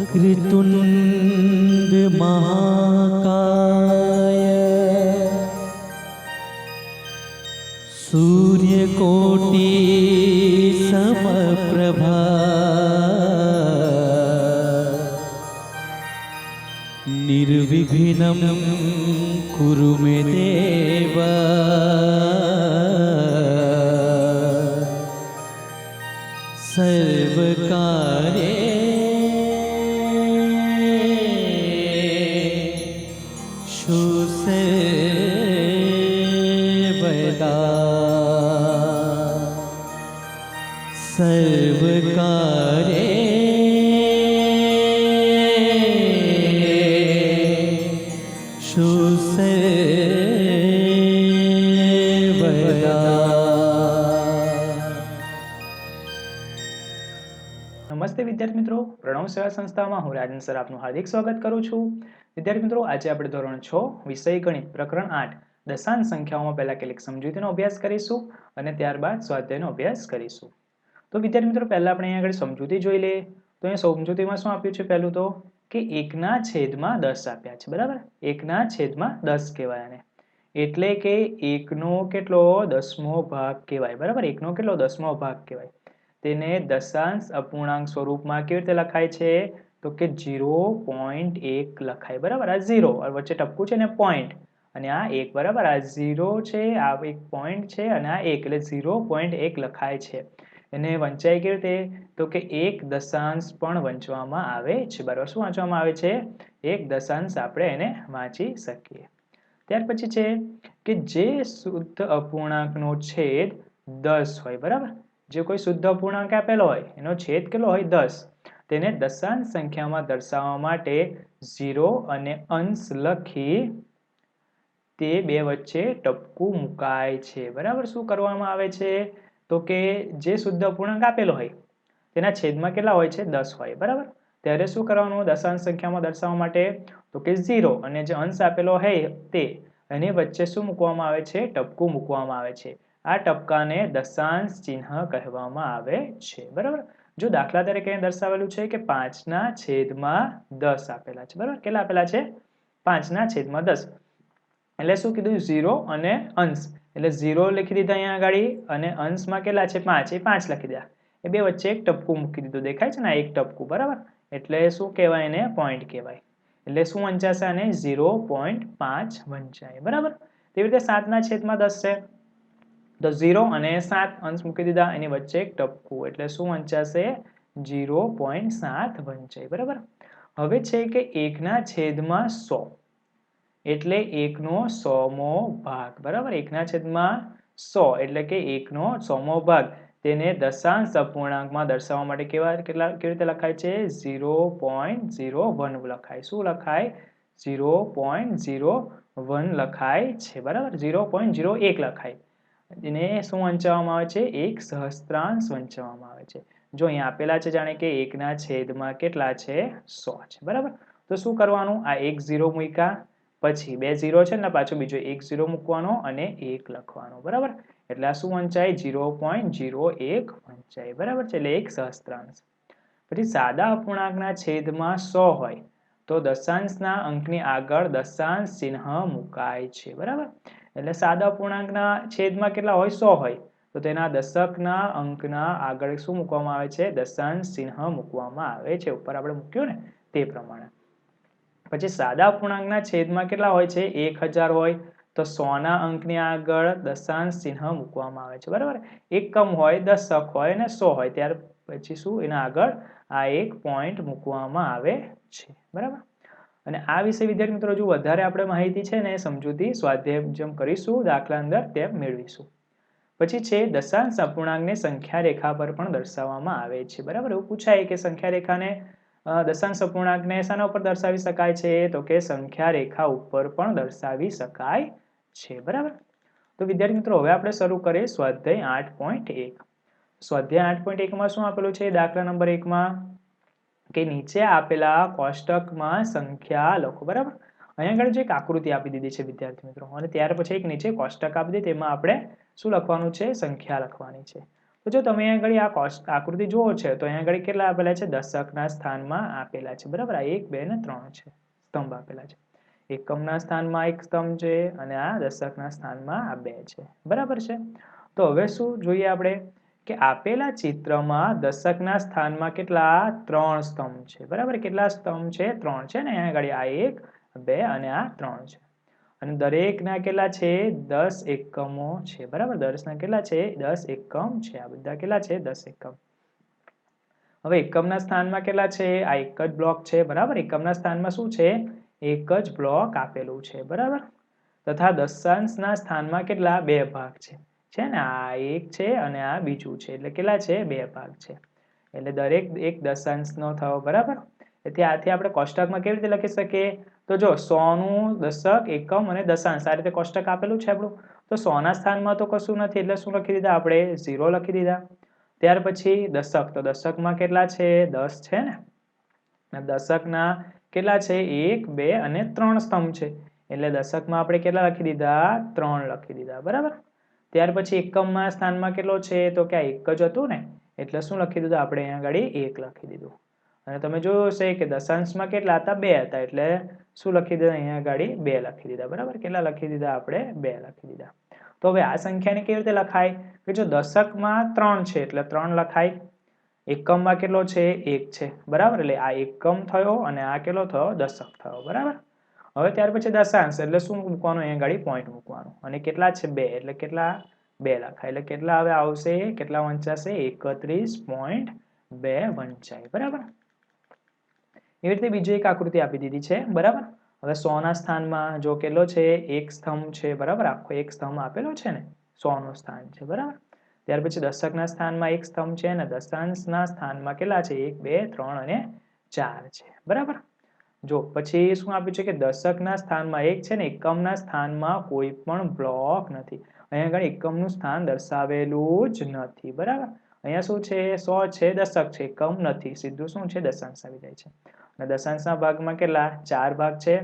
वक्रतुंड महाकाय सूर्यकोटि समप्रभा निर्विघ्नं कुरु मे देव सर्वकार्येषु सर्वदा सर्वकार्येषु सर्वदा। નમસ્તે વિદ્યાર્થી મિત્રો, પ્રણવ સેવા સંસ્થામાં હું રાજન સર આપનું હાર્દિક સ્વાગત કરું છું। વિદ્યાર્થી મિત્રો, આજે આપણે ધોરણ 6 વિષય ગણિત પ્રકરણ 8 દશાંશ સંખ્યાઓમાં પહેલા કેટલીક સમજૂતીનો અભ્યાસ કરીશું અને ત્યારબાદ સ્વાધ્યાયનો અભ્યાસ કરીશું। તો વિદ્યાર્થી મિત્રો, પહેલા આપણે અહીંયા આગળ સમજૂતી જોઈ લઈએ। તો અહીંયા સમજૂતીમાં શું આપ્યું છે? પહેલું તો કે 1 ના છેદમાં 10 આપ્યા છે, બરાબર। 1 ના છેદમાં 10 કહેવાય આને, એટલે કે 1નો કેટલો 10મો ભાગ કહેવાય, બરાબર। 1નો કેટલો 10મો ભાગ કહેવાય। તેને દશાંશ અપૂર્ણાંક સ્વરૂપમાં કેવી રીતે લખાય છે? તો કે 0.1 લખાય, બરાબર। આ 0 વચ્ચે ટપકું છે ને પોઈન્ટ, અને આ 1, બરાબર। આ 0 છે, આ એક પોઈન્ટ છે, અને આ 1 એટલે 0.1 લખાય છે। એને વંચાય કેવી રીતે? તો કે એક દશાંશ પણ વંચવામાં આવે છે, બરાબર। શું વાંચવામાં આવે છે? એક દશાંશ આપણે એને વાંચી શકીએ। ત્યાર પછી છે કે જે શુદ્ધ અપૂર્ણાંકનો છેદ 10 હોય, બરાબર। જે કોઈ શુદ્ધ અપૂર્ણાંક આપેલો હોય એનો છેદ કેટલો હોય? 10, તેને દશાંશ સંખ્યામાં દર્શાવવા માટે 0 અને અંશ લખી તે બે વચ્ચે ટપકું મુકાય છે, બરાબર। શું કરવામાં આવે છે? તો કે જે શુદ્ધ અપૂર્ણાંક આપેલો હોય તેના છેદમાં કેટલા હોય છે? 10 હોય, બરાબર। ત્યારે શું કરવાનું દશાંશ સંખ્યામાં દર્શાવવા માટે? તો કે 0 અને જે અંશ આપેલો હોય તે, એની વચ્ચે શું મૂકવામાં આવે છે? ટપકું મૂકવામાં આવે છે। આ ટપકાને દશાંશ ચિહ્ન કહેવામાં આવે છે, બરાબર। જો દાખલા તરીકે દર્શાવેલું છે કે 5 ના છેદમાં 10 આપેલા છે, બરાબર। કેટલા આપેલા છે? 5 ના છેદમાં 10, એટલે શું કીધું? 0 અને અંશ, એટલે 0 લખી દીધા અહીંયા આગળ, અને અંશમાં કેટલા છે? 5, એ 5 લખી દીધા। એ બે વચ્ચે એક ટપકું મૂકી દીધું, દેખાય છે ને? એક ટપકું, બરાબર। એટલે શું કહેવાય? એને પોઈન્ટ કહેવાય। એટલે શું વંચાશે? આને 0.5 વંચાય, બરાબર। તેવી રીતે 7 ના છેદમાં 10 છે, તો 0 અને 7 અંશ મૂકી દીધા, એની વચ્ચે એક ટપકું, એટલે શું વંચાશે? 0.7 વંચાય, બરાબર। હવે છે કે 1 ના છેદમાં 100, એટલે 1નો 100મો ભાગ, બરાબર। 1 ના છેદમાં 100 એટલે કે 1નો 100મો ભાગ, તેને દશાંશ અપૂર્ણાંકમાં દર્શાવવા માટે કેવી રીતે લખાય છે? 0.01 લખાય। શું લખાય? 0.01 લખાય છે, બરાબર। 0.01 લખાય। એને શું વંચાવવામાં આવે છે? એક સહસ્ત્રાંશ વંચાવવામાં આવે છે। જો અહીંયા આપેલા છે જાણે કે 1 ના છેદમાં કેટલા છે? 100 છે, બરાબર। તો શું કરવાનું? આ એક 0 મૂક્યા, પછી બે 0 છે ને, પાછો બીજો એક 0 મૂકવાનો અને 1 લખવાનો, બરાબર। એટલે આ શું વંચાય? 0.01 વંચાય, બરાબર છે। એટલે એક સહસ્ત્રાંશ। પછી સાદા અપૂર્ણાંકના છેદમાં 100 હોય તો દશાંશના અંકની આગળ દશાંશ ચિહ્ન મુકાય છે, બરાબર। એટલે સાદા અપૂર્ણાંકના છેદમાં કેટલા હોય? 100 હોય, તો તેના દશકના અંકના આગળ શું મૂકવામાં આવે છે? દશાંશ ચિહ્ન મૂકવામાં આવે છે, ઉપર આપણે મૂક્યું ને તે પ્રમાણે। પછી સાદા અપૂર્ણાંકના છેદમાં કેટલા હોય છે? 1000 હોય, તો 100ના અંકની આગળ દશાંશ ચિહ્ન મૂકવામાં આવે છે, બરાબર। એકમ હોય, દશક હોય અને 100 હોય, ત્યાર પછી શું? એના આગળ આ એક પોઈન્ટ મૂકવામાં આવે છે, બરાબર। અને આ વિશે વિદ્યાર્થી મિત્રો હજુ વધારે આપણે માહિતી છે ને સમજૂતી સ્વાધ્યાય જેમ કરીશું દાખલા અંદર તેમ મેળવીશું। પછી છે દશાંશ અપૂર્ણાંકને સંખ્યા રેખા પર પણ દર્શાવવામાં આવે છે, બરાબર। એવું પૂછાય કે સંખ્યા રેખાને દશાંશ અપૂર્ણાંકને શાના ઉપર દર્શાવી શકાય છે? તો કે સંખ્યા રેખા ઉપર પણ દર્શાવી શકાય છે, બરાબર। તો વિદ્યાર્થી મિત્રો, હવે આપણે શરૂ કરીએ સ્વાધ્યાય 8.1। સ્વાધ્યાય 8.1માં શું આપેલું છે? દાખલા નંબર 1માં કે નીચે આપેલા કોષ્ટકમાં સંખ્યા લખો, બરાબર। અહીંયા આગળ જે એક આકૃતિ આપી દીધી છે વિદ્યાર્થી મિત્રો, અને ત્યાર પછી એક નીચે કોષ્ટક આપી દીધી, તેમાં આપણે શું લખવાનું છે? સંખ્યા લખવાની છે. તો જો તમે અહીંયા આગળ આ આકૃતિ જુઓ છે તો અહીંયા આગળ કેટલા આપેલા છે? દશકના સ્થાનમાં આપેલા છે, બરાબર. આ 1, 2 ને 3 છે સ્તંભ આપેલા છે. એકમના સ્થાનમાં એક સ્તંભ છે અને આ દશકના સ્થાનમાં આ 2 છે, બરાબર છે. તો હવે શું જોઈએ આપણે કે આપેલા ચિત્રમાં દશકના સ્થાનમાં કેટલા? 3 સ્તંભ છે, બરાબર. કેટલા સ્તંભ છે? 3 છે ને અહીંયા આગળ આ 1, 2 અને આ 3 છે. અને દરેકના કેટલા છે? 10 એકમો છે, બરાબર. દરેકના કેટલા છે? 10 એકમ છે. આ બધા કેટલા છે? 10 એકમ. હવે એકમના સ્થાનમાં કેટલા છે? આ એક જ બ્લોક છે, બરાબર. એકમના સ્થાનમાં શું છે? એક જ બ્લોક આપેલું છે, બરાબર. તથા દશાંશના સ્થાનમાં કેટલા? 2 ભાગ છે ને. આ એક છે અને આ બીજું છે, એટલે કેટલા છે? 2 ભાગ છે. એટલે દરેક એક દશાંશનો થયો, બરાબર. તેથી આથી આપણે કોષ્ટકમાં કેવી રીતે લખી શકીએ? તો જો 100 નું દશક, એકમ અને દશાંશ આ રીતે કોષ્ટક આપેલું છે આપણું. તો 100 ના સ્થાનમાં તો કશું નથી, એટલે શું લખી દીધા આપણે? 0 લખી દીધા. ત્યાર પછી દશક, તો દશકમાં કેટલા છે? 10 છે ને. દશકના કેટલા છે? 1, 2 અને 3 સ્તંભ છે, એટલે દશકમાં આપણે કેટલા લખી દીધા? 3 લખી દીધા, બરાબર. ત્યાર પછી એકમના સ્થાનમાં કેટલો છે? તો કે આ એક જ હતું ને, એટલે શું લખી દીધું આપણે? અહીંયા આગળ 1 લખી દીધું. અને તમે જોયું હશે કે દશાંશમાં કેટલા હતા? 2 હતા, એટલે શું લખી દીધા? અહીંયા આગળ 2 લખી દીધા, બરાબર. કેટલા લખી દીધા આપણે? 2 લખી દીધા. તો હવે આ સંખ્યાને કેવી રીતે લખાય? કે જો દશકમાં 3 છે એટલે 3 લખાય. એકમમાં કેટલો છે? 1 છે, બરાબર. એટલે આ એકમ થયો અને આ કેટલો થયો? દશક થયો, બરાબર. હવે ત્યાર પછી દશાંશ એટલે શું મૂકવાનું? અહીંયા આગળ પોઈન્ટ મૂકવાનું. અને કેટલા છે? 2, એટલે કેટલા? 2 લખાય. એટલે કેટલા હવે આવશે? કેટલા વંચાશે? 31.2 વંચાય, બરાબર. એવી રીતે બીજી એક આકૃતિ આપી દીધી છે, બરાબર. હવે 100 ના સ્થાનમાં જો કેટલો છે? એક સ્તંભ છે, બરાબર. આખો એક સ્તંભ આપેલો છે ને, 100 નું સ્થાન છે, બરાબર. ત્યાર પછી દશકના સ્થાનમાં એક સ્તંભ છે અને દશાંશના સ્થાનમાં કેટલા છે? 1, 2, 3 અને 4 છે, બરાબર. જો પછી શું આપ્યું છે કે દશકના સ્થાનમાં 1 છે ને એકમના સ્થાનમાં કોઈ પણ બ્લોક નથી. અહીંયા આગળ એકમનું સ્થાન દર્શાવેલું જ નથી, બરાબર. અહીંયા શું છે? 100 છે, દશક છે, એકમ નથી, સીધું શું છે? દશાંશ આવી જાય છે. અને દશાંશના ભાગમાં કેટલા? 4 ભાગ છે.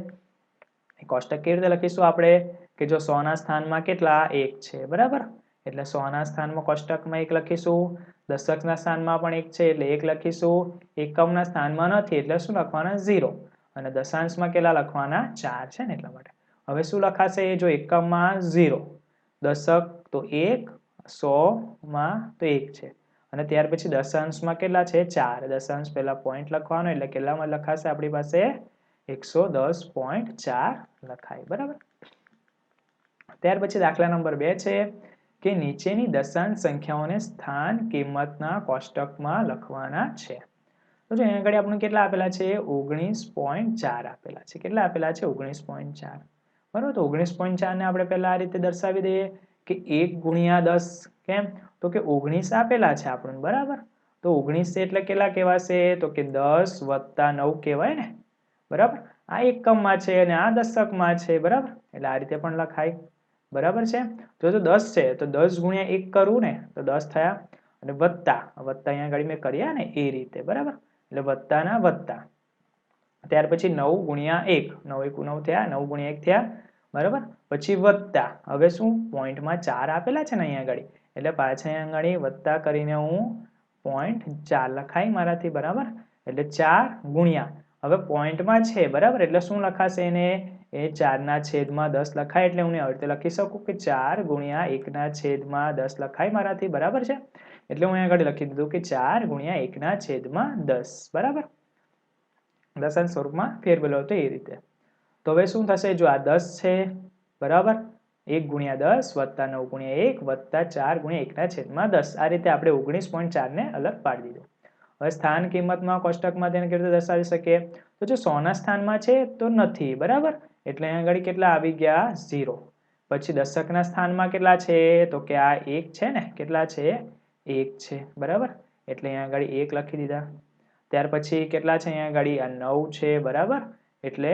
કોષ્ટક કેવી રીતે લખીશું આપણે? કે જો 100 ના સ્થાનમાં કેટલા? 1 છે, બરાબર. એટલે 100 ના સ્થાનમાં કોષ્ટકમાં 1 લખીશું. દશકના સ્થાનમાં પણ 1 છે એટલે 1 લખીશું. એકમના સ્થાનમાં નથી એટલે શું લખવાના? 0. અને દશાંશમાં કેટલા લખવાના? 4 છે ને, એટલા માટે. હવે શું લખાશે? જો એકમમાં 0, દશક તો 1, 100 માં તો 1 છે. અને ત્યાર પછી દશાંશમાં કેટલા છે? 4. દશાંશ પહેલા પોઈન્ટ લખવાનો, એટલે કેટલામાં લખાશે આપણી પાસે? 110.4 લખાય, બરાબર. ત્યાર પછી દાખલા નંબર 2 છે કે નીચેની દશાંશ સંખ્યાઓને સ્થાન કિંમતના કોષ્ટકમાં લખવાના છે. તો જો અહીંયા આગળ આપણને કેટલા આપેલા છે? 19.4 આપેલા છે. કેટલા આપેલા છે? 19.4, બરાબર. તો 19.4 ને આપણે પહેલા આ રીતે દર્શાવી દઈએ કે 1 ગુણ્યા 10. કેમ? તો કે 19 આપેલા છે આપણને, બરાબર. તો 19 છે એટલે કેટલા કહેવાશે? તો કે 10 વત્તા 9 કહેવાય ને, બરાબર. આ એકમમાં છે અને આ દશકમાં છે, બરાબર. એટલે આ રીતે પણ લખાય, બરાબર છે. જો 10 છે તો 10 ગુણ્યા 1 કરવું ને તો 10 થયા, અને વત્તા અહીંયા આગળ મેં કર્યા ને એ રીતે, બરાબર. એટલે વત્તાના વત્તા. ત્યાર પછી 9 ગુણ્યા 1, 9 1 9 થયા, 9 ગુણ્યા 1 થયા, બરાબર. પછી વત્તા, હવે શું? પોઈન્ટમાં 4 આપેલા છે ને અહીંયા આગળ, એટલે પાછા અહીંયા આગળ વત્તા કરીને હું 0.4 લખાય મારાથી, બરાબર. એટલે 4 ગુણ્યા, હવે પોઈન્ટમાં છે, બરાબર. એટલે શું લખાશે એને? એ 4 ના છેદમાં 10 લખાય. એટલે હું આવી રીતે લખી શકું કે 4 ગુણ્યા 1 ના છેદમાં 10 લખાય મારાથી, બરાબર છે. એટલે હું અહીંયા આગળ લખી દીધું કે 4 ગુણ્યા 1 ના છેદમાં 10, બરાબર. દશાંશ સ્વરૂપમાં ફેરવેલો હતો એ રીતે. તો હવે શું થશે? જો આ 10 છે, બરાબર. 1 ગુણ્યા 10 વત્તા 9 ગુણ્યા 1 વત્તા 4 ગુણ્યા 1 ના છેદમાં 10. આ રીતે આપણે 19.4 ને અલગ પાડી દીધું. હવે સ્થાન કિંમતમાં કોષ્ટકમાં તેને કેવી રીતે દર્શાવી શકીએ? તો જો 100 ના સ્થાનમાં છે તો નથી, બરાબર. એટલે અહીંયા આગળ કેટલા આવી ગયા? 0. પછી દશકના સ્થાનમાં કેટલા છે? તો કે આ 1 છે ને, કેટલા છે? 1 છે, બરાબર. એટલે અહીંયા આગળ 1 લખી દીધા. ત્યાર પછી કેટલા છે? અહીંયા આગળ આ 9 છે, બરાબર. એટલે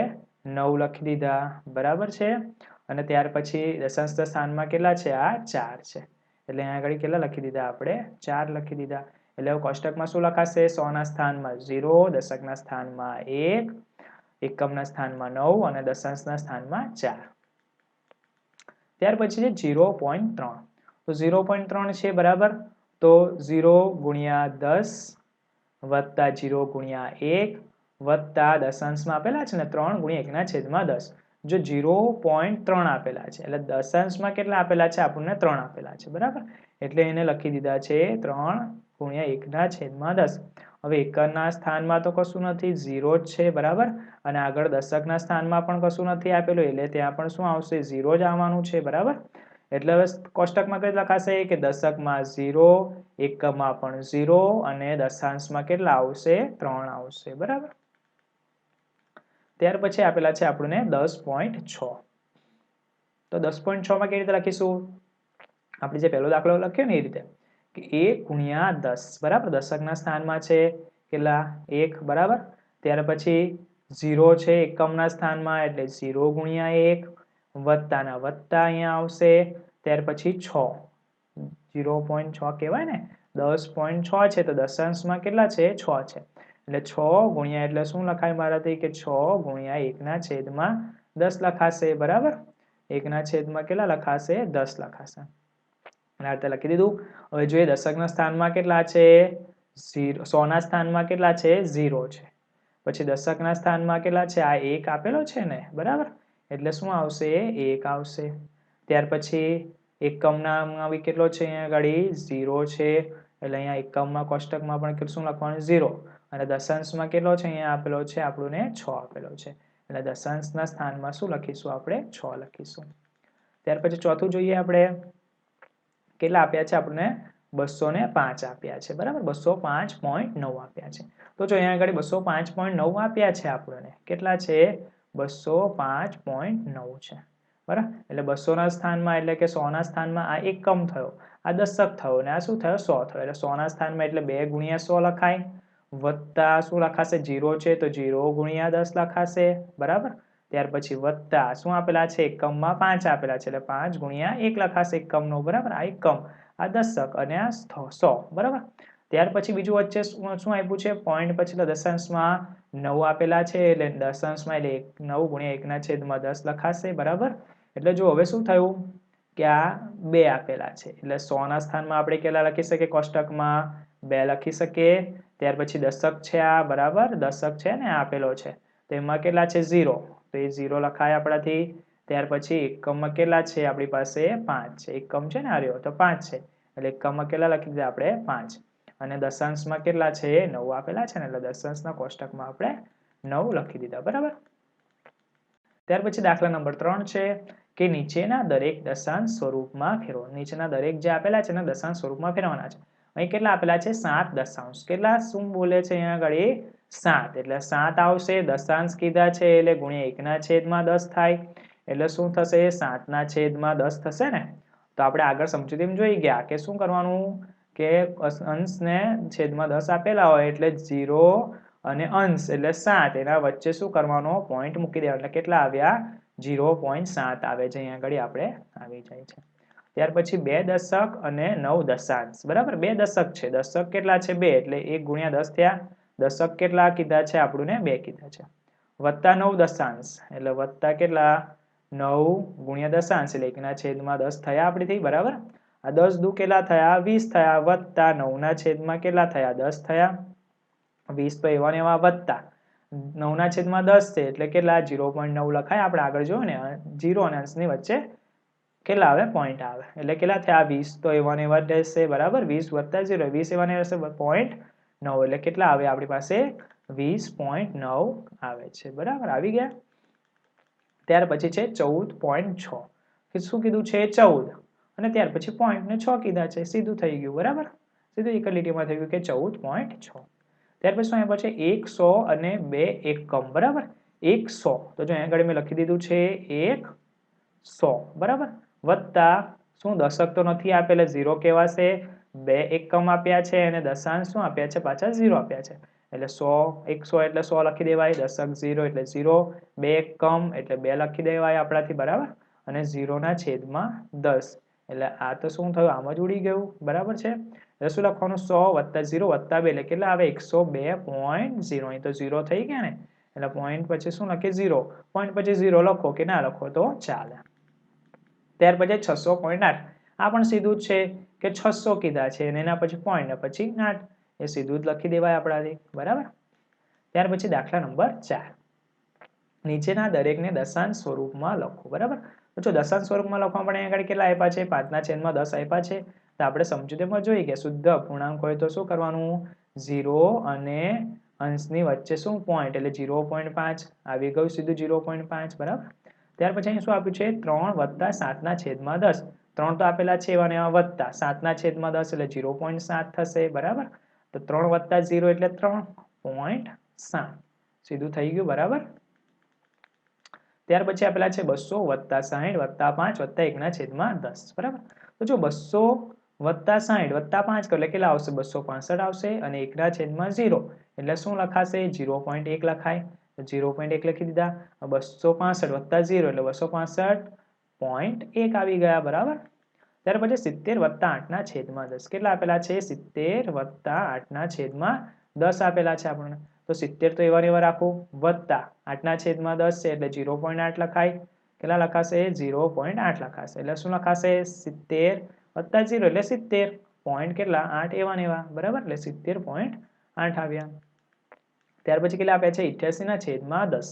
9 લખી દીધા, બરાબર છે. અને ત્યાર પછી દશાંશના સ્થાનમાં કેટલા છે? આ 4 છે. એટલે અહીંયા આગળ કેટલા લખી દીધા આપણે? 4 લખી દીધા. એટલે કોષ્ટકમાં શું લખાશે? 100 ના સ્થાનમાં 0, દશકના સ્થાનમાં 1, એકમના સ્થાનમાં 9 અને દશાંશના સ્થાનમાં 4. ત્યાર પછી છે 0.3. તો 0.3 છે બરાબર, તો 0 ગુણ્યા 10 વત્તા 0 ગુણ્યા 1 વત્તા દશાંશમાં આપેલા છે ને 3 ગુણ્યા 1 ના છેદમાં 10. જો 0.3 આપેલા છે એટલે દશાંશમાં કેટલા આપેલા છે આપણને 3 આપેલા છે બરાબર, એટલે એને લખી દીધા છે 3 ગુણ્યા 1 ના છેદમાં 10. હવે એકમના સ્થાનમાં તો કશું નથી, 0 જ છે બરાબર, અને આગળ દશકના સ્થાનમાં પણ કશું નથી આપેલું એટલે ત્યાં પણ શું આવશે, 0 જ આવવાનું છે બરાબર. એટલે હવે કોષ્ટકમાં કઈ લખાશે કે દશકમાં 0, એકમમાં પણ 0 અને દશાંશમાં કેટલા આવશે, 3 આવશે બરાબર. ત્યાર પછી આપેલા છે આપણને 10.6. તો 10.6 માં કેવી રીતે લખીશું, આપણે જે પહેલો દાખલો લખ્યો ને એ રીતે કે 1 ગુણ્યા 10 બરાબર, દશકના સ્થાનમાં છે કેટલા 1 બરાબર. ત્યાર પછી 0 છે એકમના સ્થાનમાં એટલે 0 ગુણ્યા 1 વત્તાના વત્તા અહીંયા આવશે. ત્યાર પછી 6, 0.6 કહેવાય ને, 10.6 છે તો દશાંશમાં કેટલા છે, 6 છે, એટલે 6 ગુણ્યા એટલે શું લખાય મારાથી કે 6 ગુણ્યા 1 ના છેદમાં 10 લખાશે બરાબર. 1 ના છેદમાં કેટલા લખાશે, 10 લખાશે. અને આ રીતે લખી દીધું. હવે જોઈએ દશકના સ્થાનમાં કેટલા છે, 100 ના સ્થાનમાં કેટલા છે, 0 છે. પછી દશકના સ્થાનમાં કેટલા છે, આ 1 આપેલો છે ને બરાબર, એટલે શું આવશે, 1 આવશે. ત્યાર પછી એકમના કેટલો છે, અહીંયા આગળ 0 છે એટલે અહીંયા એકમમાં કોષ્ટકમાં પણ શું લખવાનું, 0, અને દશાંશમાં કેટલો છે અહીંયા આપેલો છે આપણને 6 આપેલો છે, એટલે દશાંશના સ્થાનમાં શું લખીશું આપણે, 6 લખીશું. ત્યાર પછી ચોથું જોઈએ આપણે, કેટલા આપ્યા છે આપણને, 205 આપ્યા છે બરાબર, 205.9 આપ્યા છે. તો જો અહીંયા આગળ 205.9 આપ્યા છે આપણને, કેટલા છે, 205.9 છે બરાબર. એટલે 200 ના સ્થાનમાં એટલે કે 100 ના સ્થાનમાં આ એકમ થયો, આ દશક થયો, અને આ શું થયો, 100 થયો, એટલે 100 ના સ્થાનમાં એટલે 2 ગુણ્યા 100 લખાય, વત્તા શું લખાશે, 0 છે તો 0 ગુણ્યા 10 લખાશે બરાબર. ત્યાર પછી વત્તા શું આપેલા છે, એકમમાં 5 આપેલા છે એટલે 5 ગુણ્યા 1 લખાશે એકમનો બરાબર, આ એકમ, આ દશક અને આ 100 બરાબર. ત્યાર પછી બીજું વચ્ચે શું આપ્યું છે, પોઈન્ટ પછી દશાંશમાં 9 આપેલા છે એટલે દશાંશમાં એટલે 9 ગુણ્યા 1 ના છેદમાં 10 લખાશે બરાબર. એટલે જો હવે શું થયું કે આ 2 આપેલા છે એટલે 100 ના સ્થાનમાં આપણે કેટલા લખી શકીએ, કોષ્ટકમાં 2 લખી શકીએ. ત્યાર પછી દશક છે આ બરાબર, દશક છે ને આપેલો છે તો એમાં કેટલા છે, 0, તો એ 0 લખાય આપણાથી. ત્યાર પછી એકમમાં કેટલા છે આપણી પાસે, 5 છે, એકમ છે ને આ રહ્યો તો 5 છે એટલે એકમમાં કેટલા લખી દીધા આપણે, 5. અને દશાંશમાં કેટલા છે, 9 આપેલા છે ને એટલે દશાંશના કોષ્ટકમાં આપણે 9 લખી દીધા બરાબર. ત્યાર પછી દાખલા નંબર 3 છે કે નીચેના દરેક દશાંશ સ્વરૂપમાં ફેરવો. નીચેના દરેક જે આપેલા છે ને દશાંશ સ્વરૂપમાં ફેરવવાના છે. અહીં કેટલા આપેલા છે, 7 દશાંશ, કેટલા શું બોલે છે અહીંયા આગળ, 7, એટલે 7 આવશે. દશાંશ કીધા છે એટલે ગુણ્યા 1 ના છેદમાં 10 થાય, એટલે શું થશે, 7 ના છેદમાં 10 થશે ને. તો આપણે આગળ સમજૂતીમાં જોઈ ગયા કે શું કરવાનું કે અંશને છેદમાં 10 આપેલા હોય એટલે 0 અને અંશ એટલે 7, એના વચ્ચે શું કરવાનો, પોઈન્ટ મૂકી દેવાનો, એટલે કેટલા આવ્યા, 0.7 આવે છે અહીંયા આગળ આપણે આવી જાય છે. ત્યાર પછી 2 દશક અને 9 દશાંશ બરાબર. 2 દશક છે, દશક કેટલા છે, 2 એટલે 1 ગુણ્યા 10 થયા, દશક કેટલા કીધા છે આપણને, 2 કીધા છે, વત્તા 9 દશાંશ એટલે વત્તા કેટલા, 9 ગુણ્યા દશાંશ એટલે 1 ના છેદમાં 10 થયા આપણીથી બરાબર. આ 10 દુ કેટલા થયા, 20 થયા, વત્તા 9 ના છેદમાં કેટલા થયા, 10 થયા, 20 તો એવા ને એવા વત્તા 9 ના છેદમાં 10 છે એટલે કેટલા, 0.9 લખાય. આપણે આગળ જોયું ને 0 અને અંશની વચ્ચે કેટલા આવે, પોઈન્ટ આવે, એટલે કેટલા થયા, 20 તો એવા ને એવા રહેશે બરાબર, 20 વત્તા 0, 20 એવા ને રહેશે, 0.9 એટલે કેટલા આવે આપણી પાસે, 20.9 આવે છે બરાબર, આવી ગયા. ત્યાર પછી છે 14.6, કે શું કીધું છે, 14, અને ત્યાર પછી પોઈન્ટ ને 6 કીધા છે, સીધું થઈ ગયું બરાબર, સીધું એક લીટીમાં થઈ ગયું કે 14.6. ત્યાર પછી અહીંયા પછી 100 અને 2 એકમ બરાબર. 100 તો જો અહીંયા આગળ મેં લખી દીધું છે 100 બરાબર, વત્તા શું દશક તો નથી આપેલા, 0 કહેવાશે, 2 એકમ આપ્યા છે અને દશાંશ શું આપ્યા છે, પાછા 0 આપ્યા છે, એટલે 100 એટલે 100 લખી દેવાય, દશક 0 એટલે 0, 2 એકમ એટલે 2 લખી દેવાય આપણાથી બરાબર, અને 0 ના છેદમાં 10 એટલે આ તો શું થયું, આમ જ ઉડી ગયું બરાબર છે. એટલે શું લખવાનું, 100 વત્તા 0 વત્તા 2 એટલે કેટલા આવે, 102.0, અહીં તો 0 થઈ ગયા ને એટલે પોઈન્ટ પછી શું લખીએ 0, પોઈન્ટ પછી 0 લખો કે ના લખો તો ચાલે. ત્યાર પછી 600.8 આ પણ સીધું જ છે કે 600 કીધા છે અને એના પછી પોઈન્ટ ને પછી 8 એ સીધું જ લખી દેવાય આપણાથી, બરાબર. ત્યાર પછી દાખલા નંબર 4, નીચેના દરેકને દશાંશ સ્વરૂપમાં લખો, બરાબર. તો જો દશાંશ સ્વરૂપમાં લખવા માટે અહીંયા આગળ કેટલા આપ્યા છે? 5/10 આપ્યા છે. તો આપણે સમજૂતીમાં જોઈએ કે શુદ્ધ અપૂર્ણાંક હોય તો શું કરવાનું? 0 અને અંશની વચ્ચે શું પોઈન્ટ, એટલે 0.5 આવી ગયું સીધું 0.5, બરાબર. ત્યાર પછી અહીં શું આપ્યું છે? 3 + 7/10. 3 તો આપેલા છે અને વત્તા 7/10 એટલે 0.7 થશે, બરાબર. તો 3 + 0 એટલે 3.7 સીધું થઈ ગયું, બરાબર. ત્યાર પછી આપેલા છે 200 + 60 + 5 + 1/10, બરાબર. તો જો 200 + 60 + 5 કરો એટલે કેટલા આવશે? 265 આવશે અને 1/0 એટલે શું લખાશે? 0.1 લખાય. 0.1 લખી દીધા. 265 + 0 એટલે 265.1 આવી ગયા, બરાબર. ત્યાર પછી 70 + 8/10 કેટલા આપેલા છે? 70 + 8/10 આપેલા છે આપણને. તો 70 તો એવા ને એવા રાખું, વત્તા 8/10 છે એટલે 0.8 લખાય. કેટલા લખાશે? 0.8 લખાશે. એટલે શું લખાશે? 70 + 0 એટલે 70. પોઈન્ટ કેટલા? 8 એવા ને એવા, બરાબર. એટલે 70.8 આવ્યા. ત્યાર પછી કેટલા આપ્યા છે? 88/10.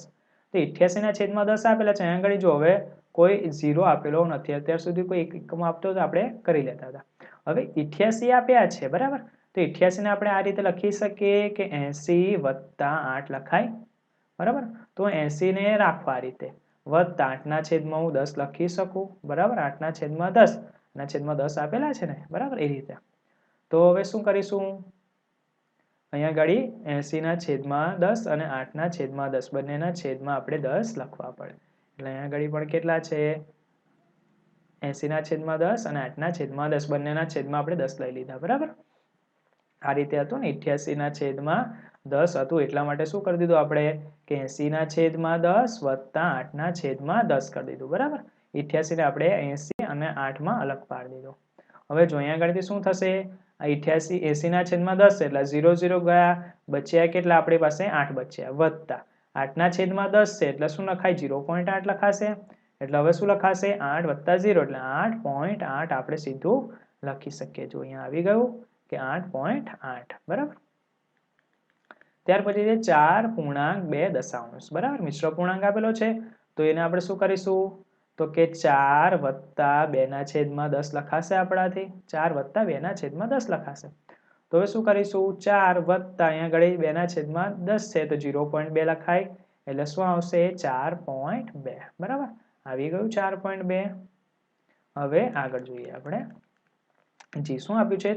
તો 88/10 આપેલા છે. અહીંયા આગળ જો હવે કોઈ 0 આપેલો નથી. અત્યાર સુધી કોઈ એકમ આપતો તો આપણે કરી લેતા હતા. હવે 88 આપ્યા છે, બરાબર. તો 88 ને આપણે આ રીતે લખી શકીએ કે 80 + 8 લખાય, બરાબર. તો 80 ને રાખવા આ રીતે, વત્તા 8/10 લખી શકું, બરાબર. 8/10 આપેલા છે ને, બરાબર. એ રીતે તો હવે શું કરીશું? અહીંયા ગાડી 80/10 અને 8/10 બંનેના છેદમાં આપણે 10 લખવા પડે. એટલે અહીંયા ગાડી પણ કેટલા છે? 80/10 અને 8/10 બંનેના છેદમાં આપણે 10 લઈ લીધા, બરાબર. આ રીતે હતું ને 88/10 હતું એટલા માટે શું કરી દીધું આપણે કે 80/10 વત્તા 8/10 કરી દીધું, બરાબર. 88 ને આપણે 80 અને 8 માં અલગ પાડી દીધો. હવે જો અહીંયા આગળથી શું થશે? આ 80/10 એટલે 0 0 ગયા, બચ્યા કેટલા આપણી પાસે? 8 બચ્યા, વત્તા 8/10 છે એટલે શું લખાય? 0.8 લખાશે. એટલે હવે શું લખાશે? 8 + 0 એટલે 8.8 આપણે સીધું લખી શકીએ. જો અહીંયા આવી ગયું કે 8.8, બરાબર. ત્યાર પછી છે 4.2 બરાબર. મિશ્ર પૂર્ણાંક આપેલો છે તો એને આપણે શું કરીશું? તો કે 4 + 2/10 લખાશે આપણાથી. 4 + 2/10 લખાશે. તો હવે શું કરીશું? 4 વત્તા અહીંયા આગળ 2/10 છે તો 0.2 લખાય. એટલે શું આવશે? 4.2, બરાબર. આવી ગયું 4.2. હવે આગળ જોઈએ આપણે. જી શું આપ્યું છે?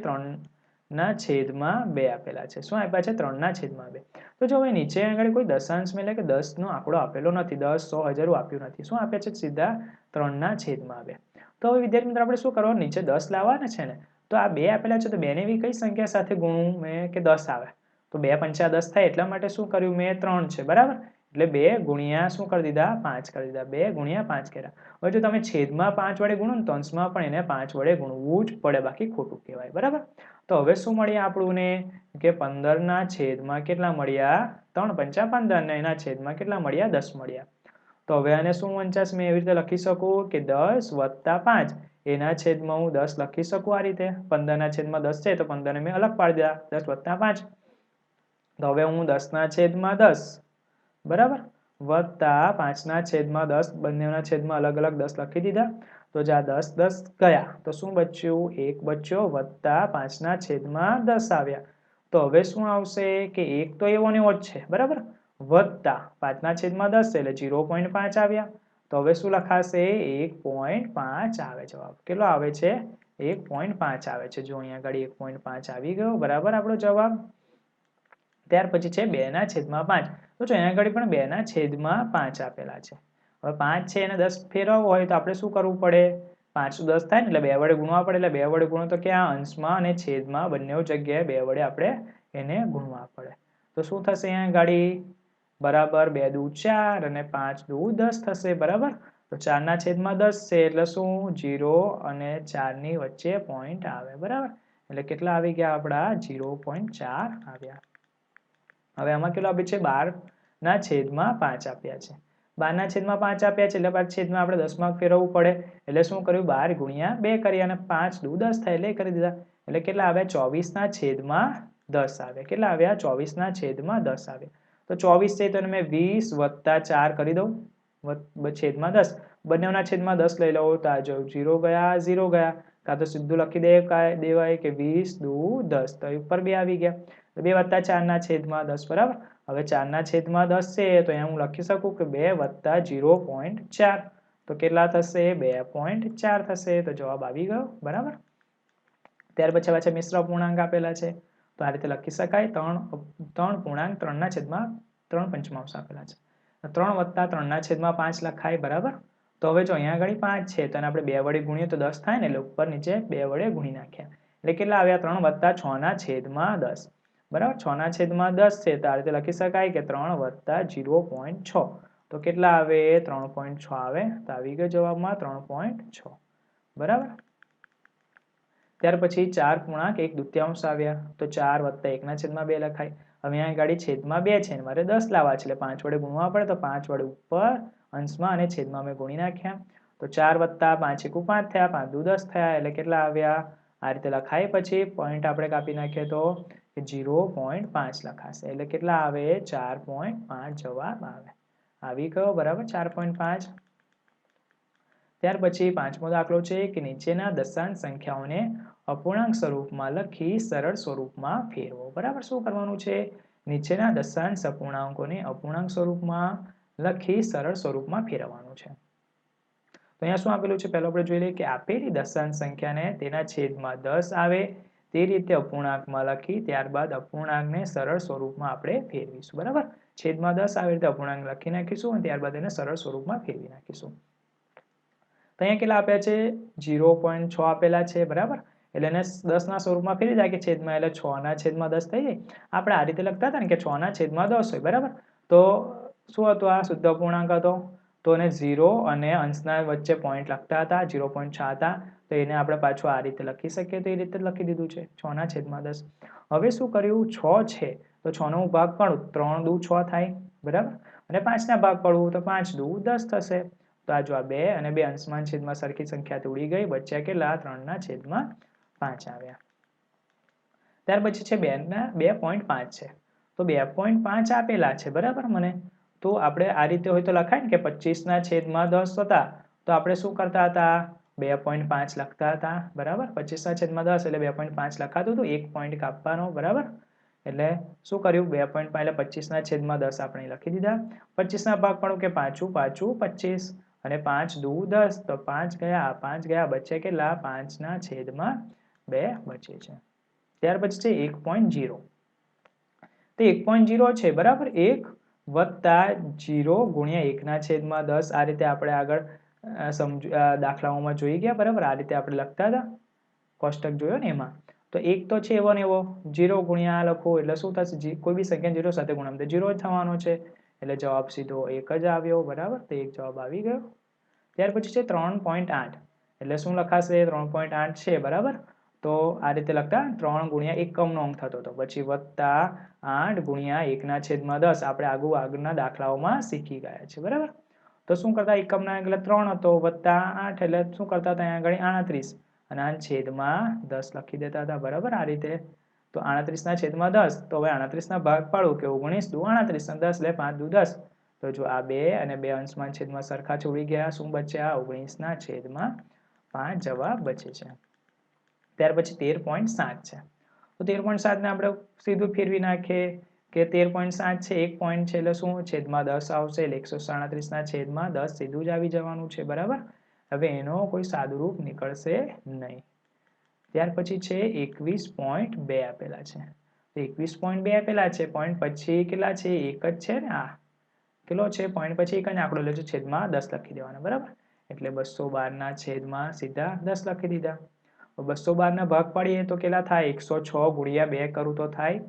3/2 આપેલા છે. શું આપ્યા છે? 3/2. તો જો હવે નીચે આગળ કોઈ દશાંશ એટલે કે 10 નો આંકડો આપેલો નથી. 10, 100, 1000 આપ્યું નથી. શું આપ્યા છે? સીધા 3/2. તો હવે વિદ્યાર્થી મિત્રો આપણે શું કરવાનું? નીચે 10 લાવવાના છે ને, તો આ 2 આપેલા છે તો 2 ને એવી કઈ સંખ્યા સાથે ગુણવું મેં કે 10 આવે? તો 2 × 5 = 10 થાય એટલા માટે શું કર્યું મેં? 3 છે, બરાબર. એટલે 2 ગુણ્યા શું કરી દીધા? 5 કરી દીધા. 2 ગુણ્યા 5 કર્યા. હવે જો તમે છેદમાં 5 વડે ગુણો ને તો અંશમાં પણ એને 5 વડે ગુણવું જ પડે, બાકી ખોટું કહેવાય, બરાબર. તો હવે શું મળ્યા આપણને કે 15 છેદમાં કેટલા મળ્યા? 3 × 5 = 15 ને એના છેદમાં કેટલા મળ્યા? 10 મળ્યા. તો હવે આને શું 49 મેં એવી રીતે લખી શકું કે 10 + 5 એના છેદમાં હું 10 લખી શકું આ રીતે. 15/10 છે તો 15 ને મેં અલગ પાડી દીધા. 10 + 5 તો હવે હું 10/10, બરાબર, વત્તા 5/10 બંનેના છેદમાં અલગ અલગ 10 લખી દીધા. તો જે આ 10 10 ગયા તો શું બચ્યું? 1 બચ્યો વત્તા 5/10 આવ્યા. તો હવે શું આવશે કે 1 તો એવો ને એવો જ છે, બરાબર, વત્તા 5/10 એટલે 0.5 આવ્યા. તો હવે શું લખાશે? 1.5 આવે જવાબ. કેટલો આવે છે? 1.5 આવે છે. જો અહીંયા આગળ 1.5 આવી ગયો, બરાબર આપણો જવાબ. ત્યાર પછી છે 2/5. તો જો અહીંયા આગળ પણ 2/5 આપેલા છે. હવે 5 છે એને 10 ફેરવવો હોય તો આપણે શું કરવું પડે? 5 10 થાય ને એટલે 2 વડે ગુણવા પડે. એટલે 2 વડે ગુણો તો ક્યાં? અંશમાં અને છેદમાં બંને જગ્યાએ 2 વડે આપણે એને ગુણવા પડે. તો શું થશે અહીંયા ગાડી? બરાબર 2 દુ 4 અને 5 દુ 10 થશે, બરાબર. તો 4/10 છે એટલે શું? 0 અને 4 ની વચ્ચે પોઈન્ટ આવે, બરાબર. એટલે કેટલા આવી ગયા આપણા? 0.4 આવ્યા. હવે આમાં કેટલું આપ્યું છે? ના છેદમાં 5 આપ્યા છે. 12 ના છેદમાં 5 આપ્યા છે એટલે પાછું છેદમાં આપણે 10 માં ફેરવવું પડે. એટલે શું કર્યું 12 ગુણ્યા 2 કર્યા અને 5 દુ 10 થાય એટલે કરી દીધા. એટલે કેટલા આવ્યા 24 ના છેદમાં 10 આવ્યા. કેટલા આવ્યા 24 ના છેદમાં 10 આવ્યા. તો 24 છે તો એને મેં 20 વત્તા 4 કરી દઉં છેદમાં 10. બંનેના છેદમાં 10 લઈ લઉં તો આ જો 0 ગયા 0 ગયા. કાં તો સીધું લખી દેવાય કે 20 દુ 10 તો ઉપર 2 આવી ગયા. 2 વત્તા 4 ના છેદમાં 10 બરાબર. હવે 4 ના છેદમાં 10 છે તો અહીંયા હું લખી શકું કે 2 વત્તા 0.4 તો કેટલા થશે 2.4 થશે. તો જવાબ આવી ગયો બરાબર. ત્યાર પછી પાછા મિશ્ર અપૂર્ણાંક આપેલા છે તો આ રીતે લખી શકાય 3 પૂર્ણાંક 3 ના છેદમાં 3 પંચમાંશ આપેલા છે. 3 વત્તા 3 ના છેદમાં 5 લખાય બરાબર. તો હવે જો અહીંયા આગળ 5 છે તો એને આપણે 2 વડે ગુણીએ તો 10 થાય ને એટલે ઉપર નીચે 2 વડે ગુણી નાખ્યા. એટલે કેટલા આવ્યા 3 વત્તા 6 ના છેદમાં 10 બરાબર. 6 ના છેદમાં 10 છે તો આ રીતે લખી શકાય કે 3 વત્તા 0.6 તો કેટલા આવે 3.6 આવે. તો આવી ગયો જવાબમાં 3.6 બરાબર. ત્યાર પછી 4 પૂર્ણાંક 1/2 આવ્યા તો 4 વત્તા 1 ના છેદમાં 2 લખાય. હવે અહીંયા ગાડી છેદમાં 2 છે ને મારે 10 લાવવા છે એટલે 5 વડે ગુણવા પડે તો 5 વડે ઉપર અંશમાં અને છેદમાં મેં ગુણી નાખ્યા. તો 4 વત્તા 5 એકુ 5 થયા 5 દુ 10 થયા એટલે કેટલા આવ્યા આ રીતે લખાય. પછી પોઈન્ટ આપણે કાપી નાખીએ તો 0.5 લખાશે એટલે કેટલા આવે 4.5 જવાબ આવે. આવી ગયો બરાબર 4.5. ત્યાર પછી 5મો દાખલો છે કે નીચેના દશાંશ સંખ્યાઓને અપૂર્ણાંક સ્વરૂપમાં લખી સરળ સ્વરૂપમાં ફેરવો બરાબર. શું કરવાનું છે નીચેના દશાંશ અપૂર્ણાંકોને અપૂર્ણાંક સ્વરૂપમાં લખી સરળ સ્વરૂપમાં ફેરવવાનું છે. તો અહીંયા શું આપેલું છે પહેલા આપણે જોઈ લઈએ કે આપેલી દશાંશ સંખ્યાને તેના છેદમાં 10 આવે તે રીતે અપૂર્ણાંકમાં લખી ત્યારબાદ અપૂર્ણાંકને સરળ સ્વરૂપમાં આપણે ફેરવીશું બરાબર. છેદમાં 10 આવે રીતે અપૂર્ણાંક લખી નાખીશું અને ત્યારબાદ એને સરળ સ્વરૂપમાં ફેરવી નાખીશું. તો અહીંયા કેટલા આપ્યા છે 0.6 આપેલા છે બરાબર. એટલે એને 10 ના સ્વરૂપમાં ફેરવી જાય કે છેદમાં એટલે 6 ના છેદમાં 10 થઈ જાય. આપણે આ રીતે લખતા હતા ને કે 6 ના છેદમાં 10 હોય બરાબર. તો શું હતું આ શુદ્ધ અપૂર્ણાંક હતો તો એને 0 અને અંશના વચ્ચે પોઈન્ટ લખતા હતા 0.6 હતા તો એને આપણે પાછું આ રીતે લખી શકીએ તો એ રીતે લખી દીધું છે 6 ના છેદમાં 10. હવે શું કર્યું 6 છે તો 6 નો ભાગ પાડું 3 દુ 6 થાય બરાબર. અને 5 ના ભાગ પાડવું તો 5 દુ 10 થશે. તો આ જો આ 2 અને 2 અંશમાં છેદમાં સરખી સંખ્યા ઉડી ગઈ બચ્યા કેટલા 3 ના છેદમાં 5 આવ્યા. ત્યાર પછી છે 2.5 છે તો 2.5 આપેલા છે બરાબર મને. તો આપણે આ રીતે હોય તો લખાય ને કે 25 ના છેદમાં 10 હતા તો આપણે શું કરતા હતા 2.5 લખતા હતા બરાબર. 25 ના છેદમાં 10 એટલે 2.5 લખાતું હતું 1 પોઈન્ટ કાપવાનો બરાબર. એટલે શું કર્યું 2.5 એટલે 25 ના છેદમાં 10 આપણે લખી દીધા. 25 ના ભાગ પાડો કે 5 5 25 અને 5 દુ 10 તો 5 ગયા બચે કેટલા 5 ના છેદમાં 2 બચે છે. ત્યાર પછી છે 1.0 તો 1.0 છે બરાબર. 1 વત્તા 0 ગુણ્યા 1 ના છેદમાં 10 આ રીતે આપણે આગળ દાખલાઓમાં જોઈ ગયા બરાબર. આ રીતે આપણે લખતા હતા કોષ્ટક જોયો ને એમાં. તો 1 તો છે એવો ને એવો 0 ગુણ્યા લખો એટલે શું થશે કોઈ બી સંખ્યા 0 સાથે ગુણામ તો 0 જ થવાનો છે એટલે જવાબ સીધો 1 જ આવ્યો બરાબર. તો 1 જવાબ આવી ગયો. ત્યાર પછી છે 3.8 એટલે શું લખાશે 3.8 છે બરાબર. તો આ રીતે લખતા 3 ગુણ્યા એકમનો અંક થતો હતો પછી વત્તા 8 ગુણ્યા 1 ના છેદમાં 10 આપણે આગળના દાખલાઓમાં શીખી ગયા છે બરાબર. તો શું કરતા એકમના અંક એટલે 3 હતો વત્તા 8 એટલે શું કરતા હતા અહીંયા આગળ 38 અને આ છેદમાં 10 લખી દેતા હતા બરાબર આ રીતે. તો 38 ના છેદમાં 10 તો હવે 38 ના ભાગ પાડું કે 19 દુ 38 અને 10 એટલે 5 દુ 10 તો જો આ 2 અને 2 અંશમાં છેદમાં સરખા છોડી ગયા શું બચ્યા 19 ના છેદમાં 5 જવાબ બચે છે. ત્યાર પછી 13.7 છે તો 13.7 ને આપણે સીધું ફેરવી નાખીએ કે 13.7 છે 1 પોઈન્ટ છે એટલે શું છેદમાં 10 આવશે એટલે 137 ના છેદમાં 10 સીધું જ આવી જવાનું છે બરાબર. હવે એનો કોઈ સાદુરૂપ નીકળશે નહીં. ત્યાર પછી છે 21.2 આપેલા છે તો 21.2 આપેલા છે પોઈન્ટ પછી કેટલા છે 1 જ છે ને આ કેટલો છે પોઈન્ટ પછી 1 આંકડો લેજો છેદમાં 10 લખી દેવાનો બરાબર. એટલે 212 ના છેદમાં સીધા 10 લખી દીધા. 212 ના ભાગ પાડીએ તો કેટલા થાય 106 ગુણ્યા 2 કરું તો થાય